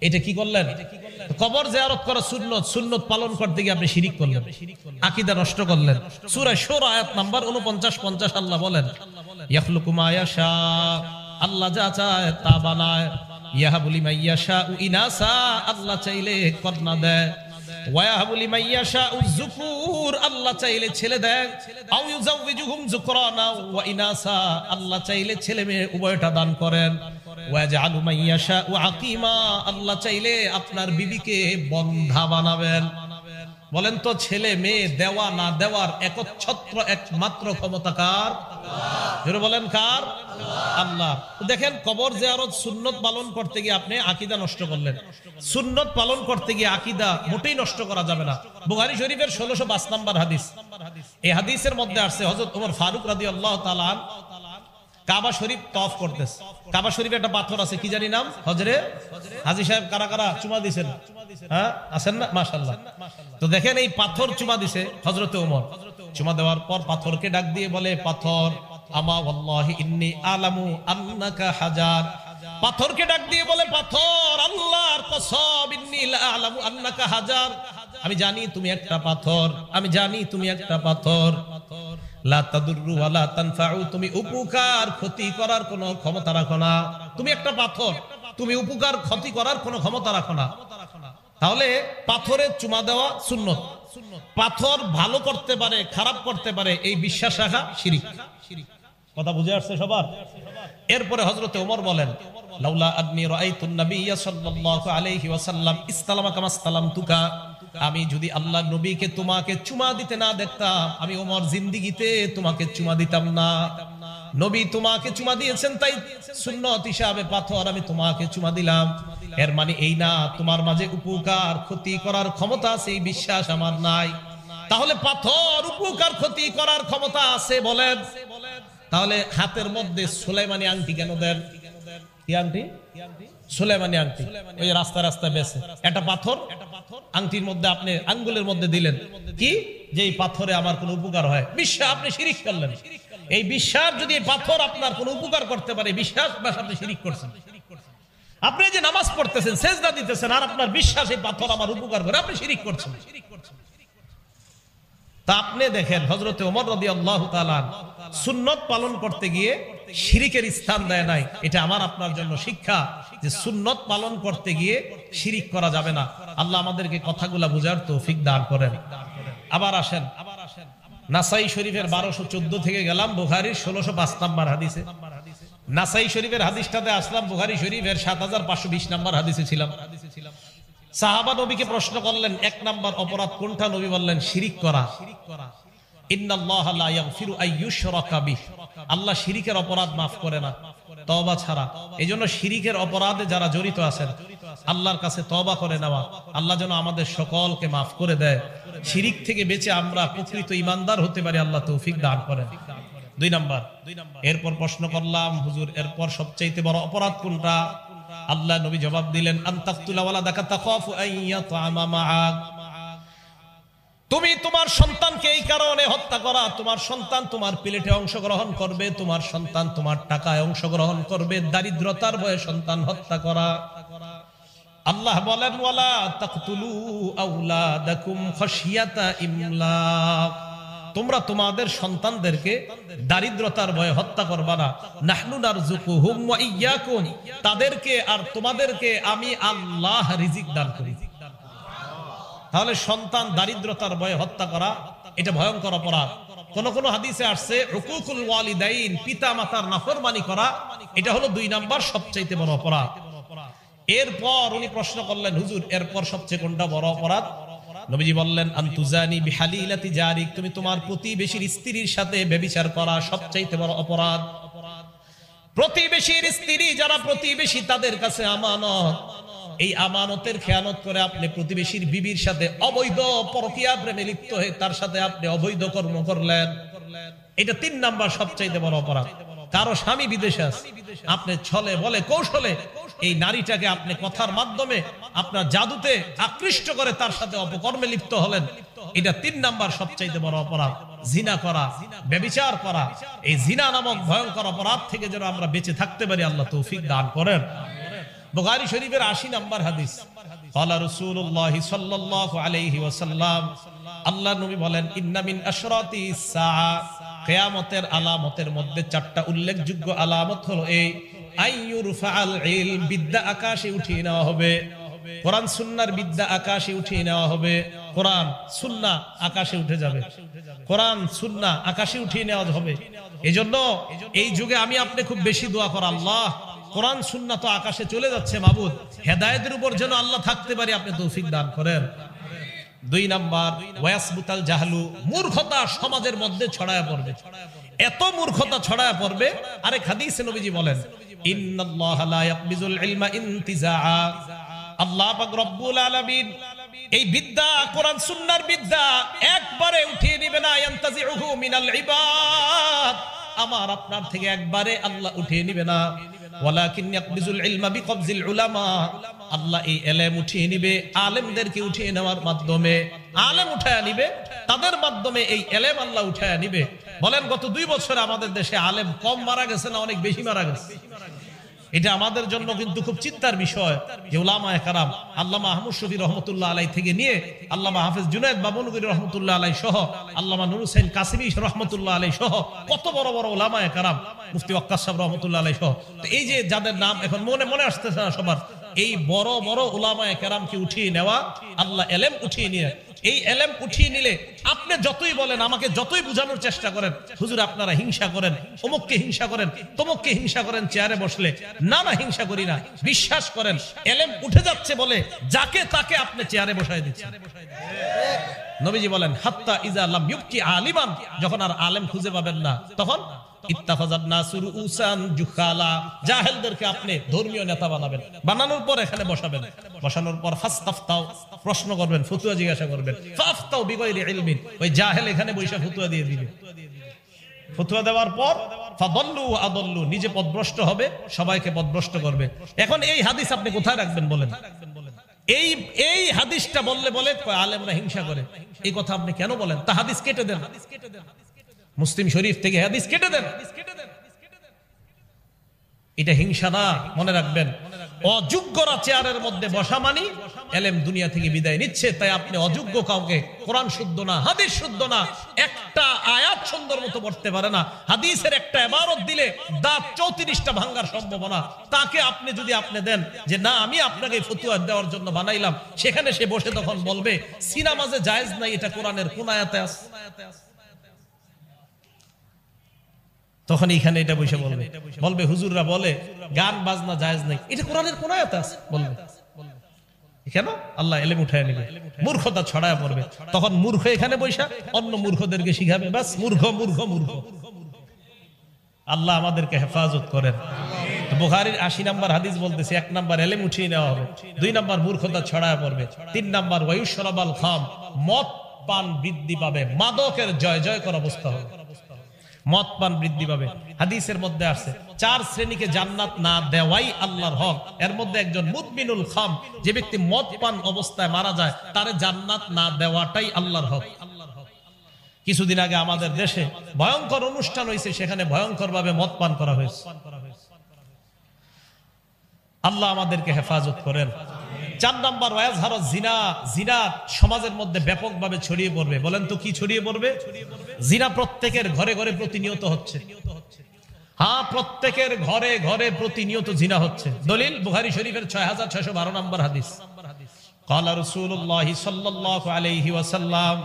এটা কি করলেন? কবর জিয়ারত করা সুন্নত, সুন্নত পালন করতে গিয়ে আপনি শিরিক করলেন, আকীদা নষ্ট করলেন। সূরা শুরা আয়াত নাম্বার 49-50 আল্লাহ বলেন, ইয়াখলুকু মা ইয়াশা, আল্লাহ যা চায় তা বানায়, ইয়াহাবু লিমান ইয়াশাউ ইনাসা, আল্লাহ চাইলে কন্যা দেয়, ওয়া ইয়াহাবু লিমান ইয়াশাউ যুকুর, আল্লাহ চাইলে ছেলে দেয়, আও ইউযাওয়িজুহুম যুকরানা ওয়া ইনাসা, আল্লাহ চাইলে ছেলে মেয়ে উভয়টা দান করেন, ওয়া ইয়াজআলু মান ইয়াশাউ আকীমা, আল্লাহ চাইলে আপনার বিবিকে বন্ধা বানাবেন। বলেন তো, ছেলে মেয়ে দেওয়া না দেওয়ার একচ্ছত্র একমাত্র ক্ষমতা কার? জোরে বলেন কার? আল্লাহ। দেখেন, কবর জিয়ারত সুন্নত পালন করতে গিয়ে আপনি আকীদা নষ্ট করলেন। সুন্নত পালন করতে গিয়ে আকীদা মোটেই নষ্ট করা যাবে না। বুখারী শরীফের 1605 নম্বর হাদিস, এই হাদিসের মধ্যে আছে হযরত ওমর ফারুক রাদিয়াল্লাহু তাআলা কাবা শরীফ তওয়াফ করতেছে। কাবা শরীফে একটা পাথর আছে, কি জানি নাম, হজরে হাজী সাহেব কারা কারা চুমা দিয়েছেন? হ্যাঁ, আছেন না? মাশাআল্লাহ। তো দেখেন, এই পাথর চুমা দিছে হযরতে ওমর। চুমা দেওয়ার পর পাথরকে ডাক দিয়ে বলে, পাথর আমা ওয়াল্লাহি ইন্নী আলামু আন্নাকা হাজার। পাথরকে ডাক দিয়ে বলে, পাথর আল্লাহর কসম, ইন্নী লা আলামু আন্নাকা হাজার, আমি জানি তুমি একটা পাথর, আমি জানি তুমি একটা পাথর। লা তাদুররু ওয়া লা তানফাউ, তুমি উপকার ক্ষতি করার কোনো ক্ষমতা রাখো না। তুমি একটা পাথর, তুমি উপকার ক্ষতি করার কোনো ক্ষমতা রাখো না। তাহলে পাথরে চুমা দেওয়া সুন্নত। পাথর ভালো করতে পারে, খারাপ করতে পারে, এই বিশ্বাস রাখা শিরক। কথা বুঝে আসছে সবার? এরপরে হযরতে ওমর বলেন, লাউলা আন্নী রাআইতুন নাবিয়্য সাল্লাল্লাহু আলাইহি ওয়াসাল্লাম ইসতালামা কামা ইসতালামতুকা, আমি যদি আল্লাহর নবীকে তোমাকে চুমা দিতে না দেখতাম, আমি ওমর জিন্দেগিতে তোমাকে চুমা দিতাম না। নবী তোমাকে চুমা দিয়েছেন, তাই সুন্নত হিসাবে পাথর আমি তোমাকে চুমা দিলাম। এর মানে এই না তোমার মাঝে উপকার ক্ষতি করার ক্ষমতা আছে, এই বিশ্বাস আমার নাই। তাহলে পাথর উপকার ক্ষতি করার ক্ষমতা আছে বলেন, তাহলে হাতের মধ্যে সুলাইমানি আংটি কেন দেন? কি আংটি? সুলাইমানি আংটি, ওই যে রাস্তায় রাস্তায় বেচে। একটা পাথর আংটির মধ্যে আপনি আঙ্গুলের মধ্যে দিলেন, কি যে এই পাথরে আমার কোনো উপকার হয়, বিশ্বাস আপনি শিরিক করলেন। এই বিশ্বাস যদি এই পাথর আপনার কোনো উপকার করতে পারে, বিশ্বাস বাস আপনি শিরিক করছেন। আপনি যে নামাজ পড়তেছেন, সেজদা দিতেছেন, আর আপনার বিশ্বাস এই পাথর আমার উপকার করে, আপনি শিরিক করছেন। তা আপনি দেখেন হযরতে ওমর রাদিয়াল্লাহু তাআলা সুন্নত পালন করতে গিয়ে শিরিকের স্থান দেয় নাই। এটা আমার আপনার জন্য শিক্ষা যে সুন্নত পালন করতে গিয়ে শিরিক করা যাবে না। আল্লাহ আমাদেরকে কথাগুলা বুঝার তৌফিক দান করেন। আবার আসেন নাসাই শরীফের 1214 থেকে গেলাম বুখারীর 1605 নম্বর হাদিসে। নাসাই শরীফের হাদিসটাতে আসলাম, বুখারী শরীফের 7520 নম্বর হাদিসে ছিলাম। সাহাবা নবীকে প্রশ্ন করলেন, এক নাম্বার অপরাধ কোনটা? নবী বললেন শিরিক করা। ইন্নাল্লাহা লা ইয়াগফিরু আইয়ুশরাকা বিহি, আল্লাহ শিরিকের অপরাধ মাফ করে না তওবা ছাড়া। এইজন্য শিরিকের অপরাধে যারা জড়িত আছেন, আল্লাহর কাছে তওবা করে নেওয়া, আল্লাহ যেন আমাদের সকলকে মাফ করে দেয়, শিরিক থেকে বেঁচে আমরা প্রকৃত ঈমানদার হতে পারি, আল্লাহ তৌফিক দান করেন। 2 নাম্বার। এরপর প্রশ্ন করলাম, হুজুর এরপর সবচাইতে বড় অপরাধ কোনটা? আল্লাহ নবী জবাব দিলেন, আনতাকতুলা ওয়ালাদাকা তাখাফু আইয়াতআমা মাআক, তুমি তোমার সন্তানকে এই কারণে হত্যা করা, তোমার সন্তান তোমার প্লেটে অংশগ্রহণ করবে, তোমার সন্তান তোমার টাকায় অংশগ্রহণ করবে, দারিদ্রতার ভয়ে সন্তান হত্যা করা। আল্লাহ বলেন, ওয়ালা তাকতুলু আওলাদাকুম খাশিয়াতা ইমলাক, তোমরা তোমাদের সন্তানদেরকে দারিদ্রতার ভয়ে হত্যা করবা না। নাহনু নারযুকুহুম ওয়া ইয়্যাকুম, তাদেরকে আর তোমাদেরকে আমি আল্লাহ রিজিক দান করি। তাহলে সন্তান দারিদ্রতার ভয়ে হত্যা করা এটা ভয়ঙ্কর অপরাধ। কোন কোন হাদিসে আসছে হুকুকুল ওয়ালিদাইন, পিতা মাতার নাফরমানি করা, এটা হলো 2 নাম্বার সবচেয়ে বড় অপরাধ। এরপর উনি প্রশ্ন করলেন, হুজুর এরপর সবচেয়ে কোনটা বড় অপরাধ? নবীজি বললেন, আনতুজানি বিহালিলাতি জারিক, তুমি তোমার প্রতিবেশীর স্ত্রীর সাথে ব্যভিচার করা সবচেয়ে বড় অপরাধ। প্রতিবেশীর স্ত্রী যারা প্রতিবেশী, তাদের কাছে আমানত, এই আমানতের খেয়ানত করে আপনি প্রতিবেশীর বিবির সাথে অবৈধ পরকীয়া প্রেমে লিপ্ত হয়ে তার সাথে আপনি অবৈধ কর্ম করলেন, এটা 3 নাম্বার সবচেয়ে বড় অপরাধ। কারো স্বামী বিদেশে আছে, আপনি ছলে বলে কৌশলে এই নারীটাকে আপনি কথার মাধ্যমে আপনার জাদুতে আকৃষ্ট করে তার সাথে অপকর্মে লিপ্ত হলেন, এটা 3 নাম্বার সবচেয়ে বড় অপরাধ। জিনা করা, ব্যভিচার করা, এই জিনা নামক ভয়ঙ্কর অপরাধ থেকে যেন আমরা বেঁচে থাকতে পারি, আল্লাহ তৌফিক দান করেন। বুখারী শরীফের 80 নম্বর হাদিস, ক্বালা রাসূলুল্লাহ সাল্লাল্লাহু আলাইহি ওয়াসাল্লাম, আল্লাহ নবী বলেন, ইন্না মিন আশরাতিস সাআ, কিয়ামতের আলামতের মধ্যে 4টা উল্লেখযোগ্য আলামত হলো এই, আইয়ুরফাআল ইলম, বিদ্যা আকাশে উঠিয়ে নেওয়া হবে, কোরআন সুন্নাহর বিদ্যা আকাশে উঠিয়ে নেওয়া হবে। কোরআন সুন্নাহ আকাশে উঠে যাবে, কোরআন সুন্নাহ আকাশে উঠিয়ে নেওয়া হবে। এজন্য এই যুগে আমি আপনি খুব বেশি দোয়া করা, আল্লাহ কোরআন সুন্নাহ তো আকাশে চলে যাচ্ছে, মাবুদ হেদায়েতের উপর যেন আল্লাহ থাকতে পারি, আপনি তৌফিক দান করেন। 2 নাম্বার, ওয়াসবুতাল জাহলু, মূর্খতা সমাজের মধ্যে ছড়ায় পড়বে, এত মূর্খতা ছড়ায় পড়বে। আরেক হাদিসে নবীজি বলেন, ইন্নাল্লাহা লা ইয়াকবিজুল ইলমা ইনতিজাআ, আল্লাহ পাক রব্বুল আলামিন এই বিদ্যা, কোরআন সুন্নাহর বিদ্যা একবারে উঠিয়ে নেবে না, ইয়ানতাজিউহু মিনাল ইবাদ, আমার আপনার থেকে একবারে আল্লাহ উঠিয়ে নেবে না। ওয়ালাকিন ইয়াকবিজুল ইলমা বিকবজিল উলামা, আল্লাহ এই ইলম উঠিয়ে নেবে আলেমদেরকে উঠিয়ে নেওয়ার মাধ্যমে। আলেম উঠায় নিবে, তাদের মাধ্যমে এই এলেম আল্লাহ উঠায়া নিবে। বলেন গত 2 বছরে আমাদের দেশে আলেম কম মারা গেছে না অনেক বেশি মারা গেছে? এটা আমাদের জন্য কিন্তু খুব চিন্তার বিষয় যে উলামায়ে কেরাম আল্লামা আহমদ শফী রহমতুল্লাহ আলাইহি থেকে নিয়ে আল্লামা হাফেজ জুনায়েদ বাবনগরী রহমতুল্লাহ আলাইহি সহ আল্লামা নুর হোসেন কাসিমি রহমতুল্লাহ আলাইহি সহ কত বড় বড় উলামায়ে কেরাম, মুফতি ওয়াক্কাস সাহেব রহমতুল্লাহ আলাইহি সহ, তো এই যে যাদের নাম এখন মনে আসতেছে না সবার, এই বড় বড় উলামায়ে কেরামকে উঠিয়ে নেওয়া, আল্লাহ এলেম উঠিয়ে নিয়ে, এই এলেম উঠিয়ে নিলে আপনি যতই বলেন, আমাকে যতই বুঝানোর চেষ্টা করেন হুজুর আপনারা হিংসা করেন, অমুককে হিংসা করেন, তমুককে হিংসা করেন চেয়ারে বসলে, না হিংসা করি না, বিশ্বাস করেন এলেম উঠে যাচ্ছে বলে যাকে তাকে আপনি চেয়ারে বসায় দিচ্ছেন। নবীজি বলেন হাত্তা ইজা লাম ইউবকি আলিমান, যখন আর আলেম খুঁজে পাবেন না তখন ইত্তাখাযান নাসু রুউসান জুখালা, জাহেলদেরকে আপনি ধর্মীয় নেতা বানাবেন, বানানোর পর এখানে বসাবেন, বসানোর পর ফাস্তাফতাও, প্রশ্ন করবেন, ফতোয়া জিজ্ঞাসা করবেন, ফাফতাও বিগাইরি ইলমিন, ওই জাহেল এখানে বসে ফতোয়া দিয়ে দিবে, ফতোয়া দেওয়ার পর ফাদাল্লু আদাল্লু, নিজে পথভ্রষ্ট হবে, সবাইকে পথভ্রষ্ট করবে। এখন এই হাদিস আপনি কোথায় রাখবেন বলেন? এই হাদিসটা বললে বলে আলেমরা হিংসা করে, এই কথা আপনি কেন বলেন? তা হাদিস কেটে দেন, মুসলিম শরীফ থেকে হাদিস কেটে দেন। এটা হিংসা না, মনে রাখবেন। অযোগ্যরা চেয়ারের মধ্যে বসা মানি এলেম দুনিয়া থেকে বিদায় নিচ্ছে। তাই আপনি অযোগ্য কাউকে কোরআন শুদ্ধ না, হাদিস শুদ্ধ না, একটা আয়াত সুন্দর মতো পড়তে পারে না, হাদিসের একটা ইবারত দিলে দাঁত 34টা ভাঙার সম্ভাবনা, তাকে আপনি যদি আপনি দেন যে না আমি আপনাকে ফতোয়া দেওয়ার জন্য বানাইলাম, সেখানে সে বসে তখন বলবে সিনামাজে জায়েজ নাই, এটা কোরআনের কোন আয়াতে আছে? তখন এখানে এটা বসে বলবে হুজুররা বলে গান বাজনা জায়েজ নাই, এটা কোরআনের কোন আয়াতে আছে বলবে? কেন? আল্লাহ এলেম উঠায় নেবে, মূর্খতা ছড়ায় পড়বে, তখন মূর্খ এখানে বসে অন্য মূর্খদেরকে শিখাবে, বাস মূর্খ মূর্খ মূর্খ। আল্লাহ আমাদেরকে হেফাজত করেন। বুখারীর 80 নম্বর হাদিস বলতেছে, 1 নম্বর এলেম উঠিয়ে নেওয়া হবে, 2 নম্বর মূর্খতা ছড়ায় পড়বে, 3 নম্বর ওয়ায়ুশরাবাল খাম, মদ পান বৃদ্ধি পাবে, মাদকের জয় জয়কর অবস্থা হবে, মদ পান বৃদ্ধি পাবে। হাদিসের মধ্যে আছে 4 শ্রেণীকে জান্নাত না দেওয়াই আল্লাহর হক, এর মধ্যে একজন মুদমিনুল খাম, যে ব্যক্তি মদ পান অবস্থায় মারা যায় তারে জান্নাত না দেওয়াটাই আল্লাহর হক। কিছুদিন আগে আমাদের দেশে ভয়ঙ্কর অনুষ্ঠান হয়েছে, সেখানে ভয়ঙ্কর ভাবে মদ পান করা হয়েছে। আল্লাহ আমাদেরকে হেফাজত করেন। 4 নম্বর ওয়াজহার জিনা, জিনা সমাজের মধ্যে ব্যাপকভাবে ছড়িয়ে পড়বে। বলেন তো কি ছড়িয়ে পড়বে? জিনা প্রত্যেকের ঘরে ঘরে প্রতিনিয়ত হচ্ছে। হ্যাঁ, প্রত্যেকের ঘরে ঘরে প্রতিনিয়ত জিনা হচ্ছে। দলিল বুখারী শরীফের 6612 নম্বর হাদিস। ক্বালা রাসূলুল্লাহ সাল্লাল্লাহু আলাইহি ওয়াসাল্লাম,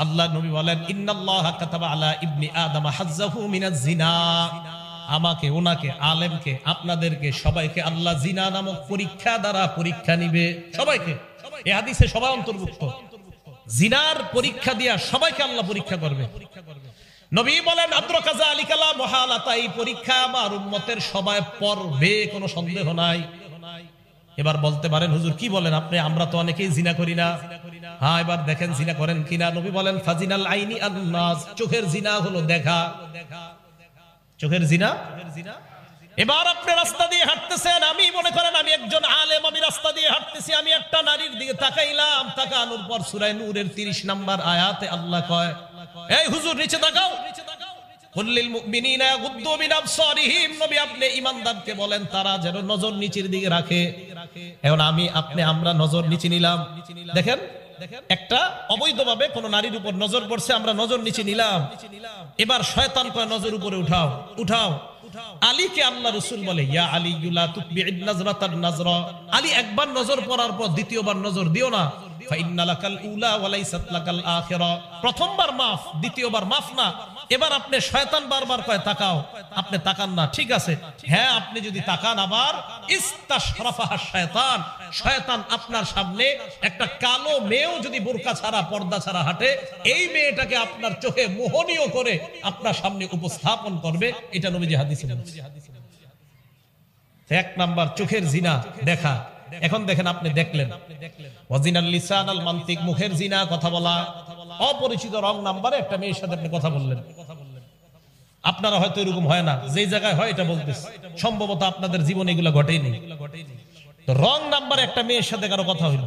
আল্লাহ নবী বলেন ইন্নাল্লাহা কাতাবা আলা ইবনি আদম হাজ্জাহু মিনাজ জিনা, আমাকে, ওনাকে, আলেমকে, আপনাদেরকে সবাইকে আল্লাহ জিনা নামক পরীক্ষা দ্বারা পরীক্ষা নিবে। সবাইকে, এই হাদিসে সবাই অন্তর্ভুক্ত। জিনার পরীক্ষা দিয়া সবাইকে আল্লাহ পরীক্ষা করবে। নবী বলেন আদ্রাকা যালিকা লা মুহালাতা, এই পরীক্ষা আমার উম্মতের সবাই পড়বে, কোনো সন্দেহ নাই। এবার বলতে পারেন হুজুর কি বলেন আপনি, আমরা তো অনেকেই জিনা করি না। হ্যাঁ, এবার দেখেন জিনা করেন কিনা। নবী বলেন ফাজিনাল আইনি আন-নাজ, চোখের জিনা হলো দেখা, চোখের জিনা। এবার আপনি রাস্তা দিয়ে হাঁটতেছেন, আমি মনে করেন আমি একজন আলেম, আমি রাস্তা দিয়ে হাঁটতেছি, আমি একটা নারীর দিকে তাকাইলাম, তাকানোর পর সূরা নূরের 30 নম্বর আয়াতে আল্লাহ কয়, এই হুজুর নিচে তাকাও, কুল্লিল মুমিনিনা ইয়াগুদ্দু মিন আবসারিহিম, নবী আপনি ঈমানদারকে বলেন তারা যেন নজর নিচের দিকে রাখে। এখন আমরা নজর নিচে নিলাম, দেখেন একটা অবৈধভাবে কোন নারীর উপর নজর পড়ছে, আমরা নজর নিচে নিলাম। এবার শয়তান কয় নজর উপরে উঠাও, উঠাও। আলীকে আল্লাহ রাসূল বলে ইয়া আলী লা তুতবি'ন নাজরাতান নাজরা, আলী একবার নজর পড়ার পর দ্বিতীয়বার নজর দিও না। ফা ইন্নালাকাল উলা ওয়া লাইসাত লাকাল আখিরা, প্রথমবার মাফ, দ্বিতীয়বার মাফ না। এবার আপনি শয়তান বারবার কয় তাকাও, আপনি তাকান না, ঠিক আছে, হ্যাঁ আপনি যদি তাকান, আবার ইস্তাশরাফাহা শয়তান, শয়তান আপনার সামনে একটা কালো মেয়েও যদি বোরকা ছাড়া পর্দা ছাড়া হাঁটে, এই মেয়েটাকে আপনার চোখে মোহনীয় করে আপনার সামনে উপস্থাপন করবে। এটা নবীজি হাদিসে বলেছে। 1 নাম্বার চোখের জিনা দেখা। এখন দেখেন আপনি দেখলেন ওয়াজিনাল লিসান আল মানতিক, মুখের জিনা, কথা বলা। অপরিচিত রং নাম্বারে একটা মেয়ের সাথে আপনি কথা বললেন, আপনারা হয়তো এরকম হয় না, যেই জায়গায় হয় এটা বলতেছে, সম্ভবত আপনাদের জীবনে এগুলো ঘটেই নেই। তো রং নাম্বারে একটা মেয়ের সাথে কারো কথা হইল,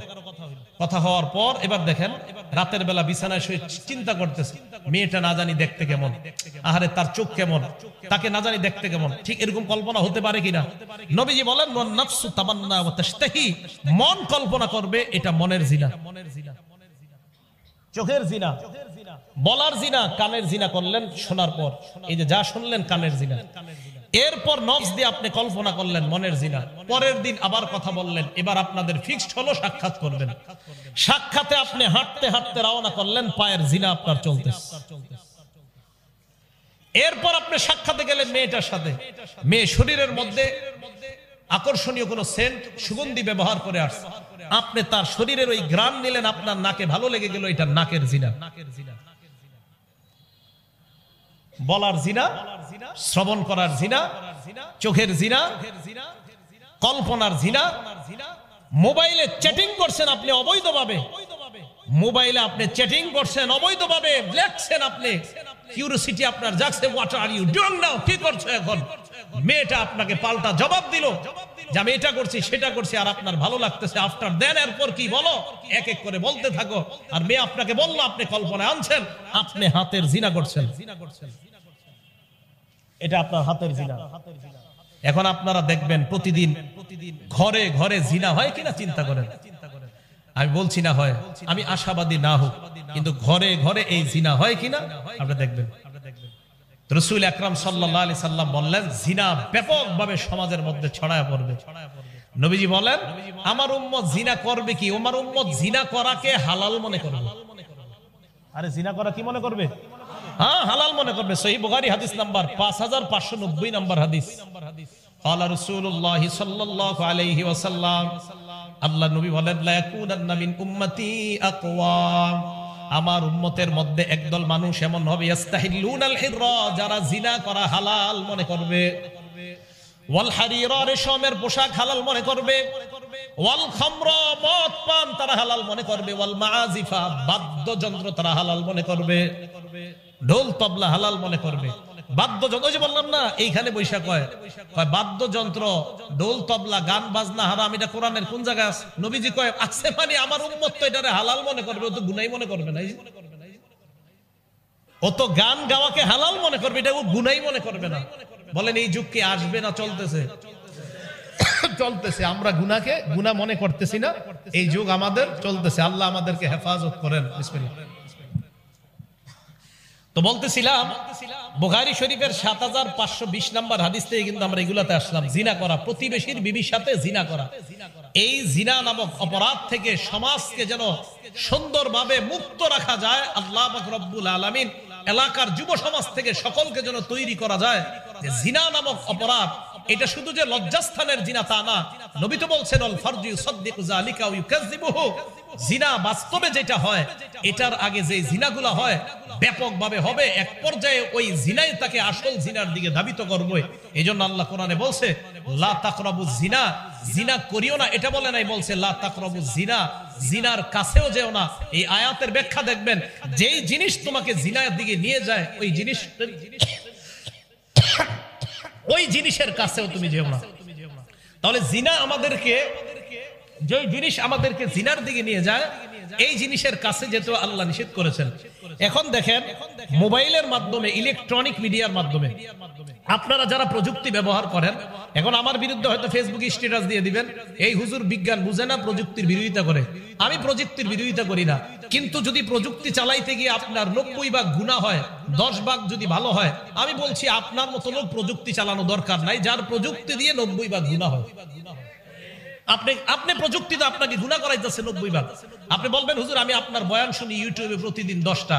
কথা হওয়ার পর এবার দেখেন রাতের বেলা বিছানায় শুয়ে চিন্তা করতেছে, মেয়েটা না জানি দেখতে কেমন, আহারে তার চোখ কেমন, তাকে না জানি দেখতে কেমন। ঠিক এরকম কল্পনা হতে পারে কিনা? নবীজি বলেন ওয়ান নাফসু তামান্না ওয়া তাশতাহি, মন কল্পনা করবে, এটা মনের জিনা, চোখের জিনা, বলার জিনা, কানের জিনা করলেন শোনার পর, এই যে যা শুনলেন কানের জিনা। এরপর নফস দিয়ে আপনি কল্পনা করলেন মনের জিনা। পরের দিন আবার কথা বললেন, এবার আপনাদের ফিক্সড হলো সাক্ষাৎ করবেন। সাক্ষাতে আপনি হাঁটতে হাঁটতে রওনা করলেন, পায়ের জিনা আপনার চলতেছে। এরপর আপনি সাক্ষাতে গেলেন মেয়েটার সাথে, মেয়ে শরীরের মধ্যে আকর্ষণীয় কোন সেন্ট সুগন্ধি ব্যবহার করে আসছে, আপনি তার শরীরের ওই ঘ্রাণ নিলেন, আপনার নাকে ভালো লেগে গেল, এটা নাকের জিনা। বলার জিনা, শ্রবণ করার জিনা, চোখের জিনা, কল্পনার জিনা। মোবাইলে চ্যাটিং করছেন আপনি অবৈধভাবে, মোবাইলে আপনি চ্যাটিং করছেন অবৈধভাবে, লেখছেন আপনি, কিউরিওসিটি আপনার জাগছে, what are you doing now, কি করছো এখন? মেয়েটা আপনাকে পাল্টা জবাব দিল যে আমি এটা করছি সেটা করছি, আর আপনার ভালো লাগতেছে। আফটার দেন এরপর কি বলো, এক এক করে বলতে থাকো। আর মেয়ে আপনাকে বললো, আপনি কল্পনায় আনছেন, আপনি হাতের জিনা করছেন, এটা আপনার হাতের জিনা। এখন আপনারা দেখবেন প্রতিদিন ঘরে ঘরে জিনা হয় কিনা চিন্তা করেন। আমি বলছি না হয়, আমি আশাবাদী না হোক, কিন্তু ঘরে ঘরে এই জিনা হয় কিনা আপনারা দেখবেন। রাসূল আকরাম সাল্লাল্লাহু আলাইহি সাল্লাম বললেন জিনা ব্যাপকভাবে সমাজের মধ্যে ছড়ায় পড়বে। নবীজি বলেন আমার উম্মত জিনা করবে কি? আমার উম্মত জিনা করাকে হালাল মনে করবে। আরে জিনা করা কি মনে করবে? হ্যাঁ, হালাল মনে করবে। সহিহ বুখারী হাদিস নাম্বার 5590 নাম্বার হাদিস। قال رسول الله صلى الله عليه وسلم, আল্লাহ নবী বলেন লা ইয়াকুনান্না মিন উম্মতি আকওয়াম, আমার উম্মতের মধ্যে একদল মানুষ এমন হবে ইস্তাহিল্লুনাল হিররা, যারা জিনা করা হালাল মনে করবে, ওয়াল হারিরা, রেশমের পোশাক হালাল মনে করবে, ওয়াল খামরা, মদ পান তারা হালাল মনে করবে, ওয়াল মাআজিফা, বাদ্যযন্ত্র তারা হালাল মনে করবে, ঢোল তবলা হালাল মনে করবে। বাদ্যযন্ত্র, ওই যে বললাম না, এইখানে বৈশাখ কয় বাদ্যযন্ত্র, ঢোল তবলা, গান বাজনা হারাম, এটা কোরআনের কোন জায়গায় আছে? নবীজি কয় আছে, মানে আমার উম্মত তো এটারে হালাল মনে করবে, ও তো গুনাহ মনে করবে না। ও তো গান গাওয়াকে হালাল মনে করবে, এটা ও গুনাহ মনে করবে না। বলেন এই যুগ কি আসবে না চলতেছে? চলতেছে। আমরা গুনাহকে গুনাহ মনে করতেছি না, এই যুগ আমাদের চলতেছে। আল্লাহ আমাদেরকে হেফাজত করেন। বিসমিল্লাহ। তো বলতেছিলাম বুখারী শরীফের 7520 নাম্বার হাদিস থেকে কিন্তু আমরা এগুলাতে আসলাম। জিনা করা, প্রতিবেশীর বিবির সাথে জিনা করা, এই জিনা নামক অপরাধ থেকে সমাজকে যেন সুন্দরভাবে মুক্ত রাখা যায়, আল্লাহ পাক রব্বুল আলামিন এলাকার যুব সমাজ থেকে সকলকে যেন তৈরি করা যায় যে জিনা নামক অপরাধ এটা শুধু যে লজ্জাস্থানের জিনা তা না। নবী তো বলছেন আল ফারজু ইউসাদ্দিকু যালিকা ওয়া ইউকাযযিবুহু, জিনা বাস্তবে যেটা হয় এটার আগে যে জিনাগুলো হয় ব্যাপকভাবে হবে, এক পর্যায়ে ওই জিনাই তাকে আসল জিনার দিকে ধাবিত করবে। এইজন্য আল্লাহ কোরআনে বলছে লা তাকরাবুজ জিনা, জিনা করিও না, এটা বলে নাই, বলছে লা তাকরাবুজ জিনা, জিনার কাছেও যেও না। এই আয়াতের ব্যাখ্যা দেখবেন, যেই জিনিস তোমাকে জিনার দিকে নিয়ে যায় ওই জিনিসের কাছেও তুমি যেও না। তাহলে জিনা আমাদেরকে, যে জিনিস আমাদেরকে জিনার দিকে নিয়ে যায়, এই জিনিসের কাছে যেতে আল্লাহ নিষেধ করেছেন। এখন দেখেন মোবাইলের মাধ্যমে, ইলেকট্রনিক মিডিয়ার মাধ্যমে আপনারা যারা প্রযুক্তি ব্যবহার করেন, এখন আমার বিরুদ্ধে হয়তো ফেসবুকে স্ট্যাটাস দিয়ে দিবেন এই হুজুর বিজ্ঞান বুঝে না, প্রযুক্তির বিরোধিতা করে। আমি প্রযুক্তির বিরোধিতা করি না, কিন্তু যদি প্রযুক্তি চালাইতে গিয়ে আপনার 90 ভাগ গুনাহ হয়, 10 ভাগ যদি ভালো হয়, আমি বলছি আপনার মতো লোক প্রযুক্তি চালানো দরকার নাই, যার প্রযুক্তি দিয়ে 90 ভাগ গুনাহ হয়। আপনি প্রযুক্তিতে আপনাকে গুনাহ করাইতেছে 90 ভাগ। আপনি বলবেন হুজুর আমি আপনার বয়ান শুনি ইউটিউবে প্রতিদিন 10টা,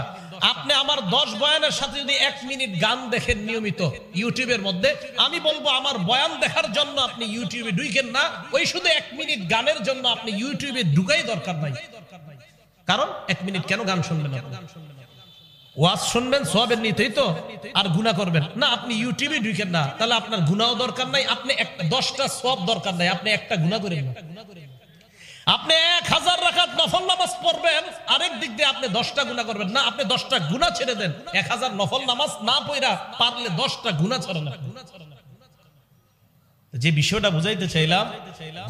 আপনি আমার 10 বয়ানের সাথে যদি 1 মিনিট গান দেখেন নিয়মিত ইউটিউবের মধ্যে, আমি বলবো আমার বয়ান দেখার জন্য আপনি ইউটিউবে ঢুকেন না, ওই শুধু 1 মিনিট গানের জন্য আপনি ইউটিউবে ঢুকাই দরকার নাই। কারণ 1 মিনিট কেন গান শুনবেন? ওয়াজ শুনবেন সওয়াবের নিতেই তো, আর গুনাহ করবেন না। আপনি ইউটিউবে ঢুকেন না, তাহলে আপনার গুনাহও দরকার নাই, আপনি 10টা সওয়াব দরকার নাই, আপনি একটা গুনাহ করেন না। আপনি 1000 রাকাত নফল নামাজ পড়বেন, আরেক দিক দিয়ে আপনি 10টা গুনাহ করবেন না, আপনি 10টা গুনাহ ছেড়ে দেন। 1000 নফল নামাজ না পড়া পারলে 10টা গুনাহ ছাড়েন না। যে বিষয়টা বুঝাইতে চাইলাম,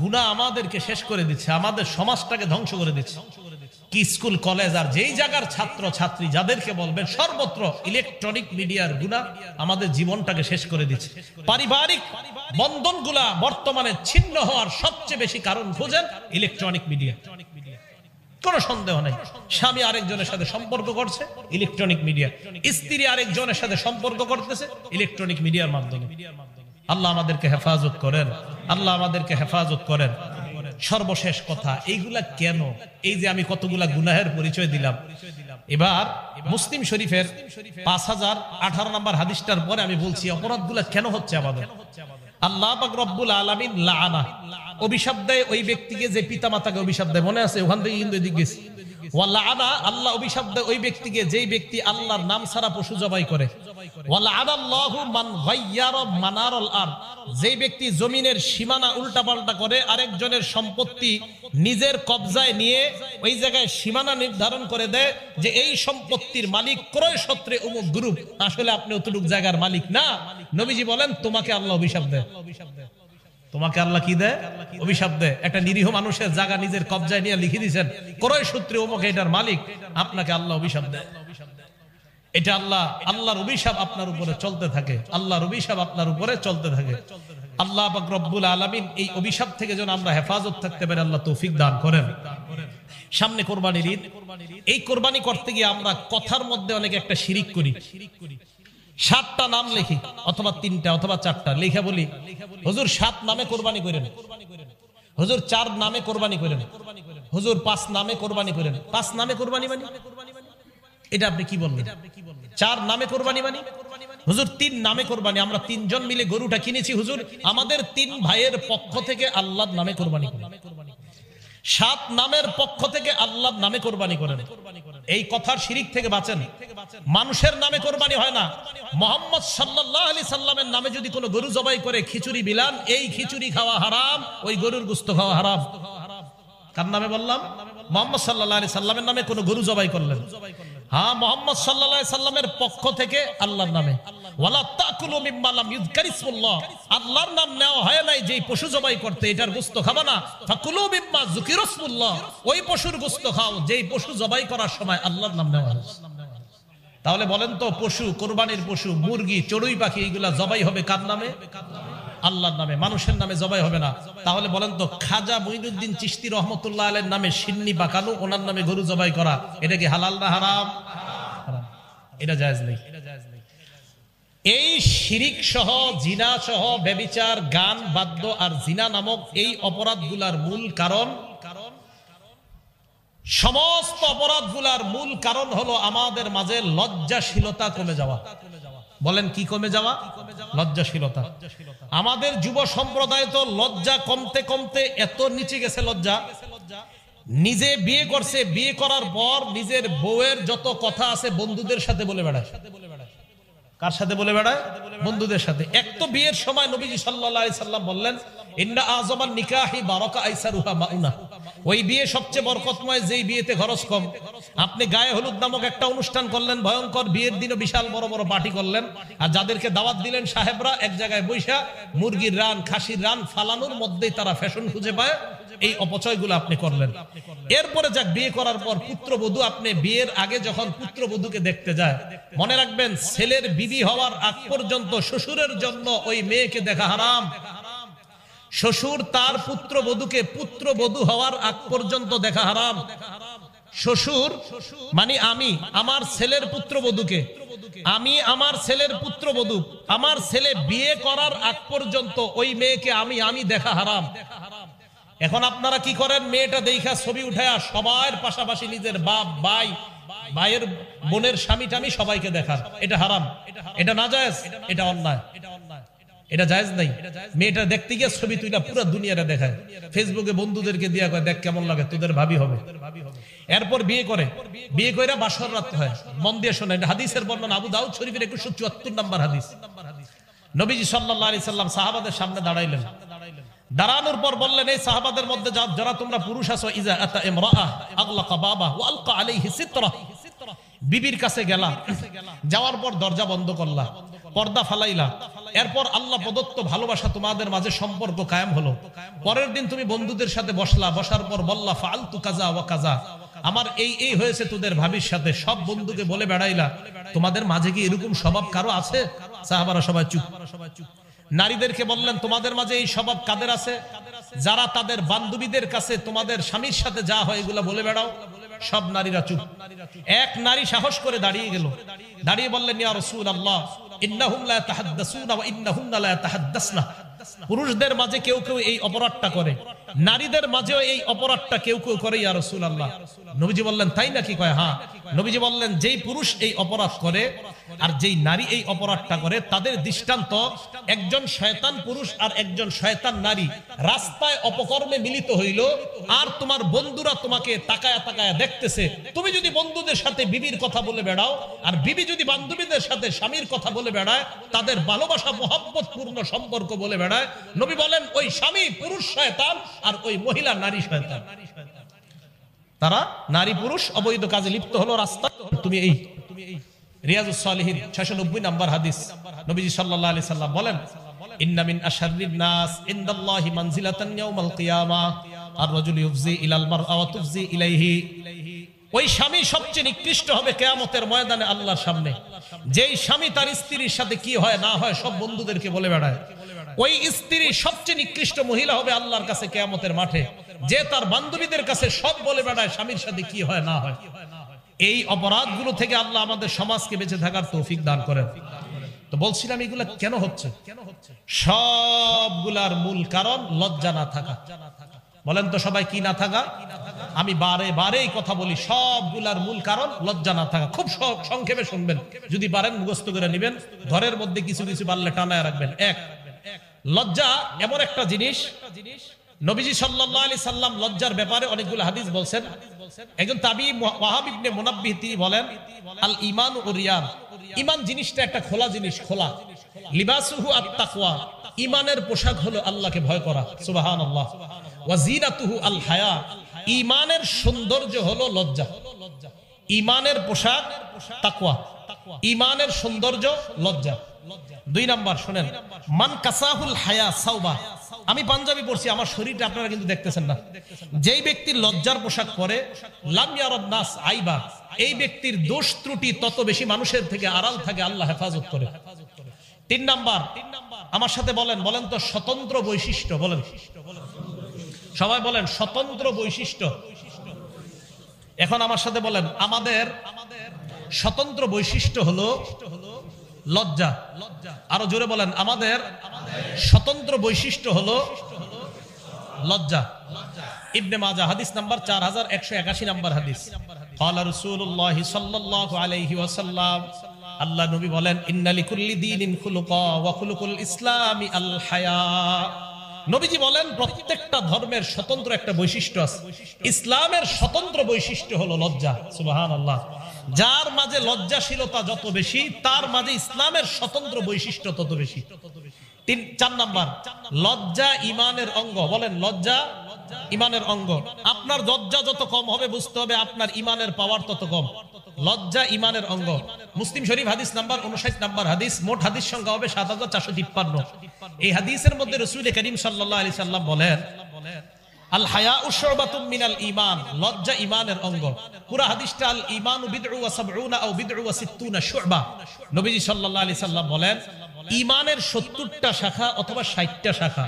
গুনাহ আমাদেরকে শেষ করে দিচ্ছে, আমাদের সমাজটাকে ধ্বংস করে দিচ্ছে। কি স্কুল কলেজ আর যেই জায়গার ছাত্র ছাত্রী যাদেরকে বলবেন, সর্বত্র ইলেকট্রনিক মিডিয়ার গুনাহ আমাদের জীবনটাকে শেষ করে দিচ্ছে। পারিবারিক বন্ধনগুলা বর্তমানে ছিন্ন হওয়ার সবচেয়ে বেশি কারণ খুঁজেন ইলেকট্রনিক মিডিয়া। কোনো সন্দেহ নাই, স্বামী আরেকজনের সাথে সম্পর্ক করছে ইলেকট্রনিক মিডিয়া, স্ত্রী আরেকজনের সাথে সম্পর্ক করতেছে ইলেকট্রনিক মিডিয়ার মাধ্যমে। আল্লাহ আমাদেরকে হেফাজত করেন, আল্লাহ আমাদেরকে হেফাজত করেন। সর্বশেষ কথা, এইগুলা কেন? এই যে আমি কতগুলা গুনাহের পরিচয় দিলাম, এবার মুসলিম শরীফের 5018 নম্বর হাদিসটার পরে আমি বলছি অপরাধগুলা কেন হচ্ছে আমাদের। আল্লাহ পাক রব্বুল আলামিন লাআনা, অভিশাপ দেয় ওই ব্যক্তিকে যে পিতামাতাকে অভিশাপ দেয়, মনে আছে? ওখান থেকে কিন্তু এদিক গেছি। ওয়া লাআনা, আল্লাহ অভিশাপ দেয় ওই ব্যক্তিকে যেই ব্যক্তি আল্লাহর নাম ছাড়া পশু জবাই করে। ওয়া লাআনাল্লাহু মান গায়্যারা মানারাল আরদ, যেই ব্যক্তি জমিনের সীমানা উল্টাপাল্টা করে, আরেকজনের সম্পত্তি নিজের কবজায় নিয়ে ওই জায়গায় সীমানা নির্ধারণ করে দেয় যে এই সম্পত্তির মালিক ক্রয় সূত্রে অমুক গ্রুপ, আসলে আপনি অতটুক জায়গার মালিক না। নবীজি বলেন তোমাকে আল্লাহ অভিশাপ দেয়। তোমাকে আল্লাহ কি দেয়? অভিশাপ দেয়। একটা নিরীহ মানুষের জায়গা নিজের কবজায় নিয়ে লিখে দিয়েছেন ক্রয় সূত্রে অমুক এটার মালিক, আপনাকে আল্লাহ অভিশাপ দেয়। এটা আল্লাহর অভিশাপ আপনার উপরে চলতে থাকে, আল্লাহর অভিশাপ আপনার উপরে চলতে থাকে। আল্লাহ পাক রব্বুল আলামিন এই অভিশাপ থেকে যেন আমরা হেফাজত থাকতে পারি, আল্লাহ তৌফিক দান করেন। সামনে কোরবানির ঈদ, এই কোরবানি করতে গিয়ে আমরা কথার মধ্যে অনেকে একটা শিরিক করি। 7টা নাম লিখি, অথবা 3টা অথবা 4টা লিখে বলি হুজুর 7 নামে কোরবানি করেন, হুজুর 4 নামে কোরবানি করেন, হুজুর 5 নামে কোরবানি করেন। 5 নামে কোরবানি মানে এটা আপনি কি বললেন? 4 নামে কোরবানি মানে হুজুর 3 নামে কোরবানি, আমরা 3 জন মিলে গরুটা কিনেছি হুজুর, আমাদের 3 ভাইয়ের পক্ষ থেকে আল্লাহর নামে কোরবানি করেন। 7 নামের পক্ষ থেকে আল্লাহর নামে কোরবানি করেন। এই কথার শিরিক থেকে বাঁচেন। মানুষের নামে কোরবানি হয় না। মুহাম্মদ সাল্লাল্লাহু আলাইহি সাল্লামের নামে যদি কোনো গরু জবাই করে খিচুড়ি বিলান, এই খিচুড়ি খাওয়া হারাম, ওই গরুর গোশত খাওয়া হারাম। কার নামে বললাম? মুহাম্মদ সাল্লাল্লাহু আলাইহি সাল্লামের নামে কোনো গরু জবাই করলেন, হ্যাঁ মুহাম্মদ সাল্লাল্লাহু আলাইহি সাল্লামের পক্ষ থেকে আল্লাহর নামে। ওয়ালা তাকুলু মিম্মা লাম ইযকার ইসমুল্লাহ, আল্লাহর নাম নেওয়া হয় নাই যেই পশু জবাই করতে, এটার গোশত খাবা না। ফাকুলু মিম্মা যুকিরা ইসমুল্লাহ, ওই পশুর গোশত খাও যেই পশু জবাই করার সময় আল্লাহর নাম নেওয়া হয়। তাহলে বলেন তো, পশু, কোরবানির পশু, মুরগি, চড়ুই পাখি, এগুলা জবাই হবে কার নামে? আল্লাহর নামে, মানুষের নামে জবাই হবে না। তাহলে বলেন তো, খাজা মুঈনুদ্দিন চিশতি রহমতুল্লাহ আলাইহির নামে সিন্নি পাকানো, ওনার নামে গরু জবাই করা, এটা কি হালাল না হারাম? হারাম, এটা জায়েজ নেই। এই শিরিক সহ, জিনা সহ, ব্যভিচার, গান, বাদ্য আর জিনা নামক এই অপরাধগুলার মূল কারণ, সমস্ত অপরাধগুলার মূল কারণ হলো আমাদের মাঝে লজ্জাশীলতা কমে যাওয়া। বলেন কি কমে যাওয়া? লজ্জাশীলতা। আমাদের যুব সম্প্রদায় তো লজ্জা কমতে কমতে এত নিচে গেছে, লজ্জা নিজে বিয়ে করছে, বিয়ে করার পর নিজের বউয়ের যত কথা আছে বন্ধুদের সাথে বলে বেড়ায়। কার সাথে বলে বেড়ায়? বন্ধুদের সাথে। এক তো বিয়ের সময় নবীজি সাল্লাল্লাহু আলাইহি সাল্লাম বললেন, ইন্না আযমান নিকাহি বারাকা আইসারুহা মাউনা, ওই বিয়ে সবচেয়ে বরকতময় যেই বিয়েতে খরচ কম। আপনি গায়ে হলুদ নামক একটা অনুষ্ঠান করলেন, ভয়ঙ্কর, বিয়ের দিনও বিশাল বড় বড় পার্টি করলেন, আর যাদেরকে দাওয়াত দিলেন সাহেবরা এক জায়গায় বৈশা মুরগির রান, খাসির রান ফালানোর মধ্যেই তারা ফ্যাশন খুঁজে পায়। এই অপচয়গুলো আপনি করলেন। এরপরে যাক, বিয়ে করার পর পুত্রবধূ, আপনি বিয়ের আগে যখন পুত্রবধূকে দেখতে যায়, মনে রাখবেন ছেলের বিবি হওয়ার আগ পর্যন্ত শ্বশুরের জন্য ওই মেয়েকে দেখা হারাম। শ্বশুর তার পুত্রবধূকে পুত্রবধূ হওয়ার আগ পর্যন্ত দেখা হারাম। শ্বশুর মানে আমি আমার ছেলের পুত্রবধূকে, আমি আমার ছেলের পুত্রবধূ, আমার ছেলে বিয়ে করার আগ পর্যন্ত ওই মেয়েকে আমি দেখা হারাম। এখন আপনারা কি করেন? মেয়েটা দেখা ছবি উঠায়া সবার পাশাপাশি নিজের বাপ, ভাই, ভাইয়ের বোনের স্বামী টামি সবাইকে দেখান। এটা হারাম, এটা নাজায়েজ, এটা অন্যায়, এটা জায়েজ নাই। মেয়েটা দেখতে গিয়ে ছবি তুইলা পুরো দুনিয়ারে দেখায়, ফেসবুকে বন্ধুদেরকে দিয়া কয় দেখ কেমন লাগে, তোদের ভাবি হবে। এরপর বিয়ে করে, বিয়ে কইরা বাসর রাত হয়। মন দিয়ে শোনেন, হাদিসের বর্ণনা আবু দাউদ শরীফের 2174 নম্বর হাদিস। নবীজি সাল্লাল্লাহু আলাইহি সাল্লাম সাহাবাদের সামনে দাঁড়াইলেন, দাঁড়ানোর পর বললেন, এই সাহাবাদের মধ্যে যারা তোমরা পুরুষ আছো, ইজা আতা ইমরাআ আগলাকা বাবা ওয়া আলকা আলাইহি সিতরা, বিবির কাছে গেলা, যাওয়ার পর দরজা বন্ধ করলা, পর্দা ফালাইলা, এরপর আল্লাহ প্রদত্ত ভালোবাসা তোমাদের মাঝে সম্পর্ক কায়েম হলো, পরের দিন তুমি বন্ধুদের সাথে বসলা, বসার পর বললা ফালতু কাজা ওয়া কাজা, আমার এই হয়েছে তোদের ভাবির সাথে, সব বন্ধুকে বলে বেড়াইলা। তোমাদের মাঝে কি এরকম স্বভাব কারো আছে? সাহাবারা সবাই চুপ। নারীদেরকে বললেন তোমাদের মাঝে এই স্বভাব কাদের আছে? যারা তাদের বান্ধবীদের কাছে তোমাদের স্বামীর সাথে যা হয় এগুলা বলে বেড়াও। সব নারীরা চুপ। এক নারী সাহস করে দাঁড়িয়ে গেল, দাঁড়িয়ে বললেন ইয়া রাসূলুল্লাহ ইন্নাহুম লা ইয়াতাহাদ্দাসুনা ওয়া ইন্নাহুন্না লা ইয়াতাহাদ্দাসনা। পুরুষদের মাঝে কেউ কেউ এই অপরাধটা করে, নারীদের মাঝেও এই অপরাধটা কেউ কেউ করে ইয়া রাসূলুল্লাহ। নবীজি বললেন তাই নাকি? কয় হ্যাঁ। নবীজি বললেন যেই পুরুষ এই অপরাধ করে আর যেই নারী এই অপরাধটা করে তাদের দৃষ্টান্ত একজন শয়তান পুরুষ আর একজন শয়তান নারী রাস্তায় অপকর্মে মিলিত হইল, আর তোমার বন্ধুরা তোমাকে তাকায়া তাকায়া দেখতেছে। তুমি যদি বন্ধুদের সাথে বিবির কথা বলে বেড়াও আর বিবি যদি বান্ধবীদের সাথে স্বামীর কথা বলে বেড়ায়, তাদের ভালোবাসা মোহাব্বত পূর্ণ সম্পর্ক বলে বেড়ায়, নবী বলেন ওই স্বামী পুরুষ শয়তান আর ওই মহিলা নারী শয়তান। তারা নারী পুরুষ অবৈধ কাজে লিপ্ত হলো রাস্তা। তুমি এই রিয়াজুস সালিহিন 690 নম্বর হাদিস, নবীজি সাল্লাল্লাহু আলাইহি সাল্লাম বলেন ইন্না মিন আশাররিন নাস ইনদাল্লাহি মানজিলাতান ইয়াউমাল কিয়ামাহ আর-রাজুলু ইউফজি ইলাল মারআ ওয়া তুফজি ইলাইহি। ওই স্বামী সবচেয়ে নিকৃষ্ট হবে কিয়ামতের ময়দানে আল্লাহর সামনে, যেই স্বামী তার স্ত্রীর সাথে কি হয় না হয় সব বন্ধুদেরকে বলে বেড়ায়। ওই স্ত্রী সবচেয়ে নিকৃষ্ট মহিলা হবে আল্লাহর কাছে কিয়ামতের মাঠে, যে তার বান্ধবীদের কাছে সব বলে বেড়ায় স্বামীর সাথে কি হয় না হয়। এই অপরাধগুলো থেকে আল্লাহ আমাদের সমাজকে বেঁচে থাকার তৌফিক দান করেন। তো বলছিলাম এগুলা কেন হচ্ছে? সবগুলার মূল কারণ লজ্জা না থাকা। বলেন তো সবাই কি না থাকা? আমি বারে বারে এই কথা বলি, সবগুলার মূল কারণ লজ্জা না থাকা। খুব সংক্ষেপে শুনবেন, যদি পারেন মুখস্থ করে নেবেন, ঘরের মধ্যে কিছু কিছু পারলে টানায় রাখবেন। এক, লজ্জা এমন একটা জিনিস, নবীজি সাল্লাল্লাহু আলাইহি সাল্লাম লজ্জার ব্যাপারে অনেকগুলো হাদিস বলছেন। একজন তাবিঈ ওয়াহাব ইবনে মুনাব্বিহ তিনি বলেন আল ঈমান উরিয়ান, ঈমান জিনিসটা একটা খোলা জিনিস, খোলা। লিবাসুহু আত-তাকওয়া, ঈমানের পোশাক হলো আল্লাহকে ভয় করা। সুবহানাল্লাহ। ওয়া জিনাতুহু আল হায়া, ঈমানের সৌন্দর্য হলো লজ্জা। ঈমানের পোশাক তাকওয়া, ঈমানের সৌন্দর্য লজ্জা। দুই নাম্বার শুনেন, মান কাসাহুল হায়া সাওবা। আমি পাঞ্জাবি পড়ছি, আমার শরীরটা আপনারা কিন্তু দেখতেছেন না। যেই ব্যক্তির লজ্জার পোশাক পরে লাম ইয়ারান নাস আইবা, এই ব্যক্তির দোষ ত্রুটি তত বেশি মানুষের থেকে আড়াল থাকে, আল্লাহ হেফাজত করে। তিন নাম্বার, আমার সাথে বলেন, বলেন তো স্বতন্ত্র বৈশিষ্ট্য। বলেন সবাই, বলেন স্বতন্ত্র বৈশিষ্ট্য। এখন আমার সাথে বলেন, আমাদের স্বতন্ত্র বৈশিষ্ট্য হলো লজ্জা। আরো জোরে বলেন, আমাদের স্বতন্ত্র বৈশিষ্ট্য হলো লজ্জা। ইবনে মাজাহ হাদিস নাম্বার 4181 নম্বর হাদিস। ক্বালা রাসূলুল্লাহ সাল্লাল্লাহু আলাইহি ওয়াসাল্লাম, আল্লাহ নবী বলেন ইন্না লিকুল্লি দীনিন খুলুকা ওয়া খুলুকুল ইসলামি আল হায়া। নবীজি বলেন প্রত্যেকটা ধর্মের স্বতন্ত্র একটা বৈশিষ্ট্য আছে, ইসলামের স্বতন্ত্র বৈশিষ্ট্য হলো লজ্জা। সুবহানাল্লাহ। যার মাঝে লজ্জাশীলতা যত বেশি, তার মাঝে ইসলামের স্বতন্ত্র বৈশিষ্ট্য তত বেশি। চার নাম্বার, লজ্জা ঈমানের অঙ্গ। বলেন লজ্জা ঈমানের অঙ্গ। আপনার লজ্জা যত কম হবে বুঝতে হবে আপনার ঈমানের পাওয়ার তত কম। লজ্জা ঈমানের অঙ্গ। মুসলিম শরীফ হাদিস নাম্বার 59 নম্বর হাদিস, মোট হাদিস সংখ্যা হবে 7453। এই হাদিসের মধ্যে রাসূল করিম সাল্লাল্লাহু আলাইহি সাল্লাম বলেন আল হায়াউ শুবাতুম মিনাল ঈমান, লজ্জা ঈমানের অঙ্গ। পুরো হাদিসটা আল ঈমানু বিদউ ওয়া সাবউনা আও বিদউ ওয়া সিত্তুনা শুবা। নবীজি সাল্লাল্লাহু আলাইহি সাল্লাম বলেন ঈমানের 70টা শাখা অথবা 60টা শাখা।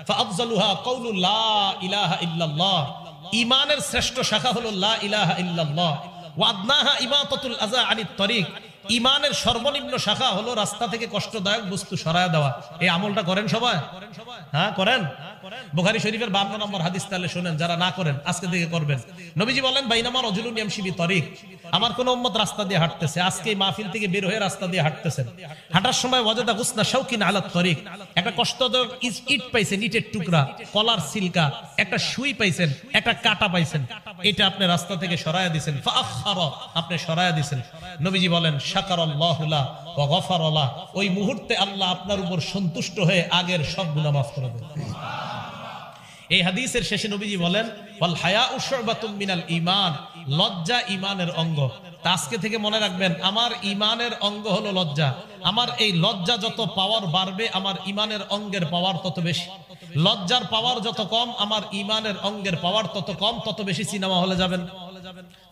ফাআফজালুহা কাউলু লা ইলাহা ইল্লাল্লাহ, ঈমানের শ্রেষ্ঠ শাখা হলো লা ইলাহা ইল্লাল্লাহ। ওয়া আদনাহা ইমাতাতুল আযা আনিত তরিক, ঈমানের সর্বনিম্ন শাখা হলো রাস্তা থেকে কষ্টদায়ক বস্তু সরায়া দেওয়া। এই আমলটা করেন সবাই? হ্যাঁ করেন। বুখারী শরীফের 52 নম্বর হাদিস, তাহলে শুনেন, যারা না করেন আজকে থেকে করবেন। নবীজি বলেন বাইনামা রাজুলুন ইয়ামশি বিতরিক, আমার কোন উম্মত রাস্তা দিয়ে হাঁটতেছে, আজকে এই মাহফিল থেকে বের হয়ে রাস্তা দিয়ে হাঁটতেছেন, হাঁটার সময় ওয়াজাদা গুসনা শাওকিন আলা তরিক, একটা কষ্টদায়ক ইট পাইছেন, ইটের টুকরা, কলার সিলকা, একটা সুই পাইছেন, একটা কাঁটা পাইছেন, এটা আপনি রাস্তা থেকে সরায়া দিবেন। ফাআখারা, আপনি সরায়া দিবেন। নবীজি বলেন শাকারাল্লাহু লা ওয়া গফারা লা, ওই মুহূর্তে আল্লাহ আপনার উপর সন্তুষ্ট হয়ে আগের সব গুনাহ মাফ করে দেন। এই হাদিসের শেষে নবীজি বলেন ওয়াল হায়াউ শুবাতুম মিনাল ঈমান, লজ্জা ঈমানের অঙ্গ। আজকে থেকে মনে রাখবেন, আমার ইমানের অঙ্গ হলো লজ্জা। আমার এই লজ্জা যত পাওয়ার বাড়বে, আমার ইমানের অঙ্গের পাওয়ার তত বেশি। লজ্জার পাওয়ার যত কম, আমার ইমানের অঙ্গের পাওয়ার তত কম। তত বেশি সিনেমা হলে যাবেন,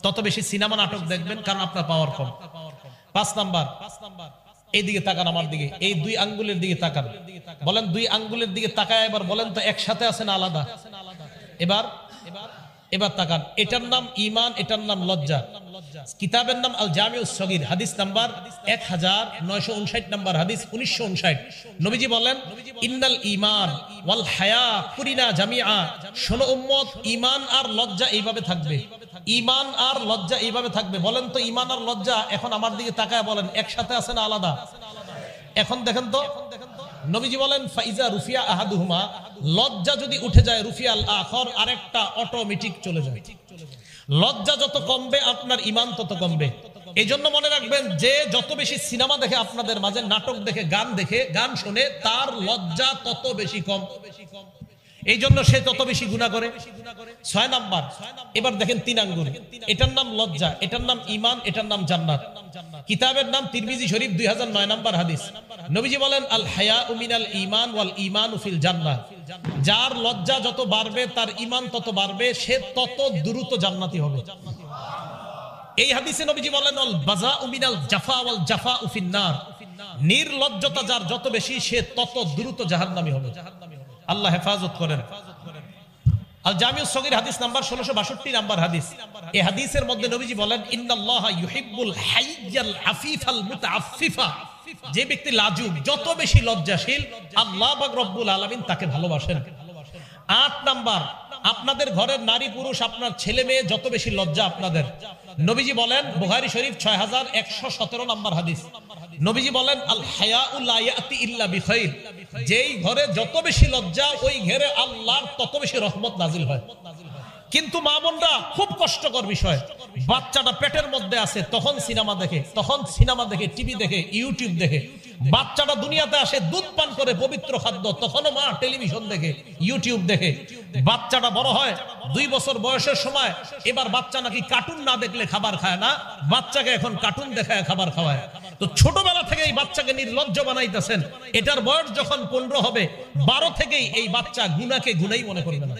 তত বেশি সিনেমা নাটক দেখবেন, কারণ আপনার পাওয়ার কম। 5 নাম্বার, এইদিকে তাকান, আমার দিকে, এই 2 আঙ্গুলের দিকে তাকান। বলেন 2 আঙ্গুলের দিকে তাকায় এবার বলেন তো একসাথে আছে না আলাদা? এবার তাকান। এটার নাম ঈমান, এটার নাম লজ্জা। কিতাবের নাম আল জামিউস সগীর, হাদিস নাম্বার 1959 নাম্বার হাদিস, 1959। নবীজি বলেন, ইন্নাল ঈমান ওয়াল হায়া কুরিনা জামিআ। শোনো উম্মত, ঈমান আর লজ্জা এইভাবে থাকবে, ঈমান আর লজ্জা এইভাবে থাকবে। বলেন তো ঈমান আর লজ্জা এখন আমার দিকে তাকায় বলেন একসাথে আছে না আলাদা? এখন দেখেন তো, নবীজি বলেন ফাইজা রুফিয়া আহাদুহুমা, লজ্জা যদি উঠে যায় রুফিয়াল আখর, আরেকটা অটোমেটিক চলে যায়। লজ্জা যত কমবে আপনার ঈমান তত কমবে। এই জন্য মনে রাখবেন, যে যত বেশি সিনেমা দেখে আপনাদের মাঝে, নাটক দেখে, গান শুনে, তার লজ্জা তত বেশি কম। এই জন্য সে তত বেশি গুনাহ করে। 6 নাম্বার, এবার দেখেন 3 আঙ্গুল। এটার নাম লজ্জা, এটার নাম ঈমান, এটার নাম জান্নাত। কিতাবের নাম তিরমিজি শরীফ, 2009 নাম্বার হাদিস। নবীজি বলেন, আল হায়াউ মিনাল ঈমান ওয়াল ঈমানু ফিল জান্নাহ। যার লজ্জা যত বাড়বে, তার ঈমান তত বাড়বে, সে তত দ্রুত জান্নাতি হবে। এই হাদিসে নবীজি বলেন, আল বাযাউ মিনাল জাফা ওয়াল জাফাউ ফিন নার। নির্লজ্জতা যার যত বেশি, সে তত দ্রুত জাহান্নামী হবে। আল্লাহ হেফাজত করেন। আল জামিউস সগীর হাদিস নাম্বার 1662 নাম্বার হাদিস। এই হাদিসের মধ্যে নবীজি বলেন, ইন্নাল্লাহা ইউহিব্বুল হাইয়াল আফিফাল মুতাআফফিফা। যে ব্যক্তি লাজুক, যত বেশি লজ্জাশীল, আল্লাহ পাক রব্বুল আলামিন তাকে ভালোবাসেন। 8 নাম্বার, আপনাদের ঘরের নারী পুরুষ, আপনার ছেলে মেয়ে যত বেশি লজ্জা আপনাদের। নবীজি বলেন, বুখারী শরীফ 6117 নাম্বার হাদিস। নবীজি বলেন, আল হায়াউ লা ইয়াতি ইল্লা বিখাইর। যেই ঘরে যত বেশি লজ্জা, ওই ঘরে আল্লাহর তত বেশি রহমত নাজিল হয়। কিন্তু মা বোনরা, খুব কষ্টকর বিষয়, বাচ্চাটা পেটের মধ্যে আছে, তখন সিনেমা দেখে, টিভি দেখে, ইউটিউব দেখে। বাচ্চাটা দুনিয়াতে আসে, দুধ পান করে, পবিত্র খাদ্য, তখনও মা টেলিভিশন দেখে, ইউটিউব দেখে। বাচ্চাটা বড় হয়, 2 বছর বয়সের সময়, এবার বাচ্চা নাকি কার্টুন না দেখলে খাবার খায় না, বাচ্চাকে এখন কার্টুন দেখায় খাবার খাওয়ায়। তো ছোটবেলা থেকে এই বাচ্চাকে নির্লজ্জ বানাইতেছেন। এটার বয়স যখন 15 হবে, 12 থেকেই এই বাচ্চা গুনাহকে গুনাহই মনে করবে না।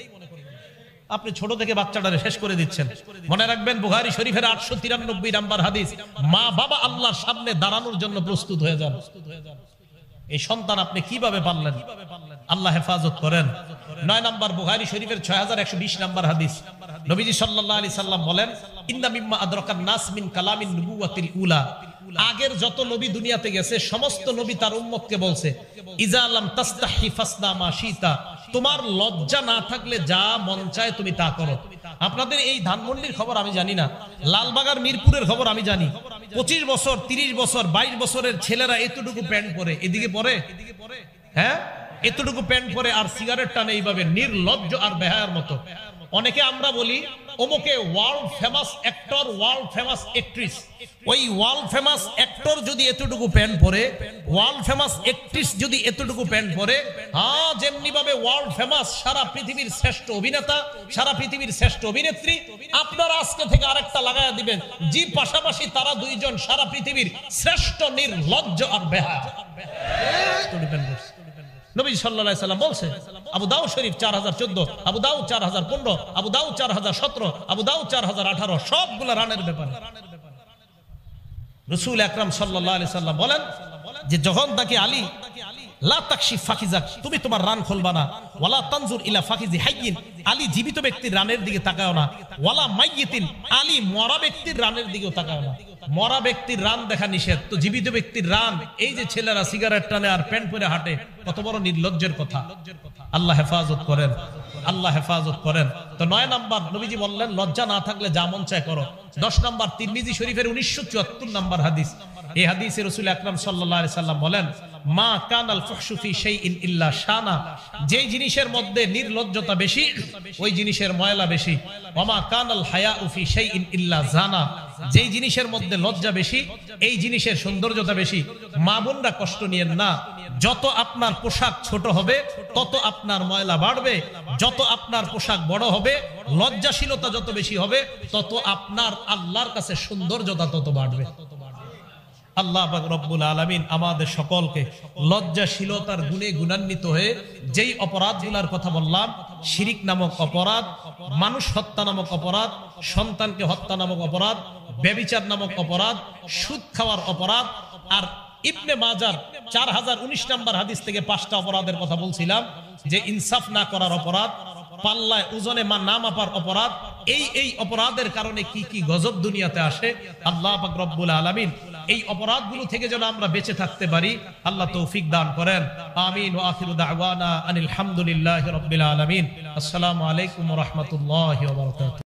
আপনি ছোট থেকে বাচ্চাটারে শেষ করে দিচ্ছেন। মনে রাখবেন, বুখারী শরীফের 893 নাম্বার হাদিস, মা বাবা আল্লাহর সামনে দাঁড়ানোর জন্য প্রস্তুত হয়ে যান। এই সন্তান আপনি কিভাবে পাললেন? আল্লাহ হেফাজত করেন। 9 নাম্বার, বুখারী শরীফের 6120 নাম্বার হাদিস। নবীজি সাল্লাল্লাহু আলাইহি সাল্লাম বলেন, ইন্না মিম্মা আদরাকান নাস মিন কালামিন নবুওয়াতিল উলা। আগের যত নবী দুনিয়াতে গেছে, সমস্ত নবী তার উম্মতকে বলছে, ইজা লাম তাস্তাহি ফাসনা মা শিতা। তোমার লজ্জা না থাকলে যা মন চায় তুমি তা করো। আপনাদের এই ধানমন্ডির খবর আমি জানি না, লালবাগার মিরপুরের খবর আমি জানি। 25 বছর, 30 বছর, 22 বছরের ছেলেরা এতটুকু প্যান্ট পরে, এদিকে পরে, হ্যাঁ, এতটুকু প্যান্ট পরে, আর সিগারেট টানে এইভাবে, নির্লজ্জ আর বেহায়ার মতো। অনেকে আমরা বলি, ওমকে world famous actor, world famous actress. ওই ওয়ার্ল্ড ফেমাস অ্যাক্টর যদি এতটুকু প্যান্ট পরে, ওয়ার্ল্ড ফেমাস অ্যাক্ট্রেস যদি এতটুকু প্যান্ট পরে, হ্যাঁ, যেমনি ভাবে ওয়ার্ল্ড ফেমাস সারা পৃথিবীর শ্রেষ্ঠ অভিনেতা, সারা পৃথিবীর শ্রেষ্ঠ অভিনেত্রী, আপনারা আজকে থেকে আরেকটা লাগায়া দিবেন, জি পাশাপাশি তারা 2 জন সারা পৃথিবীর শ্রেষ্ঠ নির্লজ্জ আর বেহায়া। নবী সাল্লাল্লাহু আলাইহি সাল্লাম বলছে, আবু দাউদ শরীফ 4014, আবু দাউদ 4015, আবু দাউদ 4017, আবু দাউদ 4018, সবগুলো রানের ব্যাপারে। রাসূল আকরাম সাল্লাল্লাহু আলাইহি সাল্লাম বলেন যে, যখন তাকে আলী, লা তাকশিফ ফাকিজাক, তুমি তোমার রান খুলবা না, ওয়ালা তানজুর ইলা ফাকিজি হাইয়িন, আলী জীবিত ব্যক্তির রানের দিকে তাকাও না, ওয়ালা মাইয়িতিন, আলী মরা ব্যক্তির রানের দিকেও তাকাও না। মরা ব্যক্তির রান দেখা নিষেধ, তো জীবিত ব্যক্তির রান, এই যে ছেলেরা সিগারেট টানে আর প্যান্ট পরে হাঁটে, কত বড় নির্লজ্জের কথা। আল্লাহ হেফাজত করেন, আল্লাহ হেফাজত করেন। তো 9 নাম্বার, নবীজি বললেন, লজ্জা না থাকলে যা মন চায় করো। 10 নাম্বার, তিরমিজি শরীফের 1974 নাম্বার হাদিস। এই হাদিসে রাসূল আকরাম সাল্লাল্লাহু আলাইহি সাল্লাম বলেন, মা কানাল ফুহশু ফি শাইইন ইল্লা শানা। যেই জিনিসের মধ্যে নির্লজ্জতা বেশি, ওই জিনিসের ময়লা বেশি। ওমা কানাল হায়াউ ফি শাইইন ইল্লা জানা, যেই জিনিসের মধ্যে লজ্জা বেশি এই জিনিসের সৌন্দর্যতা বেশি। মা বোনরা কষ্ট নিয়েন না, যত আপনার পোশাক ছোট হবে তত আপনার ময়লা বাড়বে, যত আপনার পোশাক বড় হবে, লজ্জাশীলতা যত বেশি হবে তত আপনার আল্লাহর কাছে সৌন্দর্যতা তত বাড়বে। আল্লাহ পাক রব্বুল আলামিন আমাদের সকলকে লজ্জাশীলতার গুণে গুণান্বিত হয়ে যেই অপরাধগুলোর কথা বললাম, শিরিক নামক অপরাধ, মানুষ হত্যা নামক অপরাধ, সন্তানকে হত্যা নামক অপরাধ, ব্যভিচার নামক অপরাধ, সুদ খাওয়ার অপরাধ, আর ইবনে মাজার 4019 নম্বর হাদিস থেকে 5টা অপরাধের কথা বলছিলাম, যে ইনসাফ না করার অপরাধ, পাল্লায় ওজনে না মাপার অপরাধ, এই অপরাধের কারণে কি কি গজব দুনিয়াতে আসে। আল্লাহ পাক রব্বুল আলামিন এই অপরাধগুলো থেকে যেন আমরা বেঁচে থাকতে পারি, আল্লাহ তৌফিক দান করেন। আমিন। ওয়া আখিরু দাওয়ানা আনিল হামদুলিল্লাহি রাব্বিল আলামিন। আসসালামু আলাইকুম ওয়া রাহমাতুল্লাহি ওয়া বারাকাতুহু।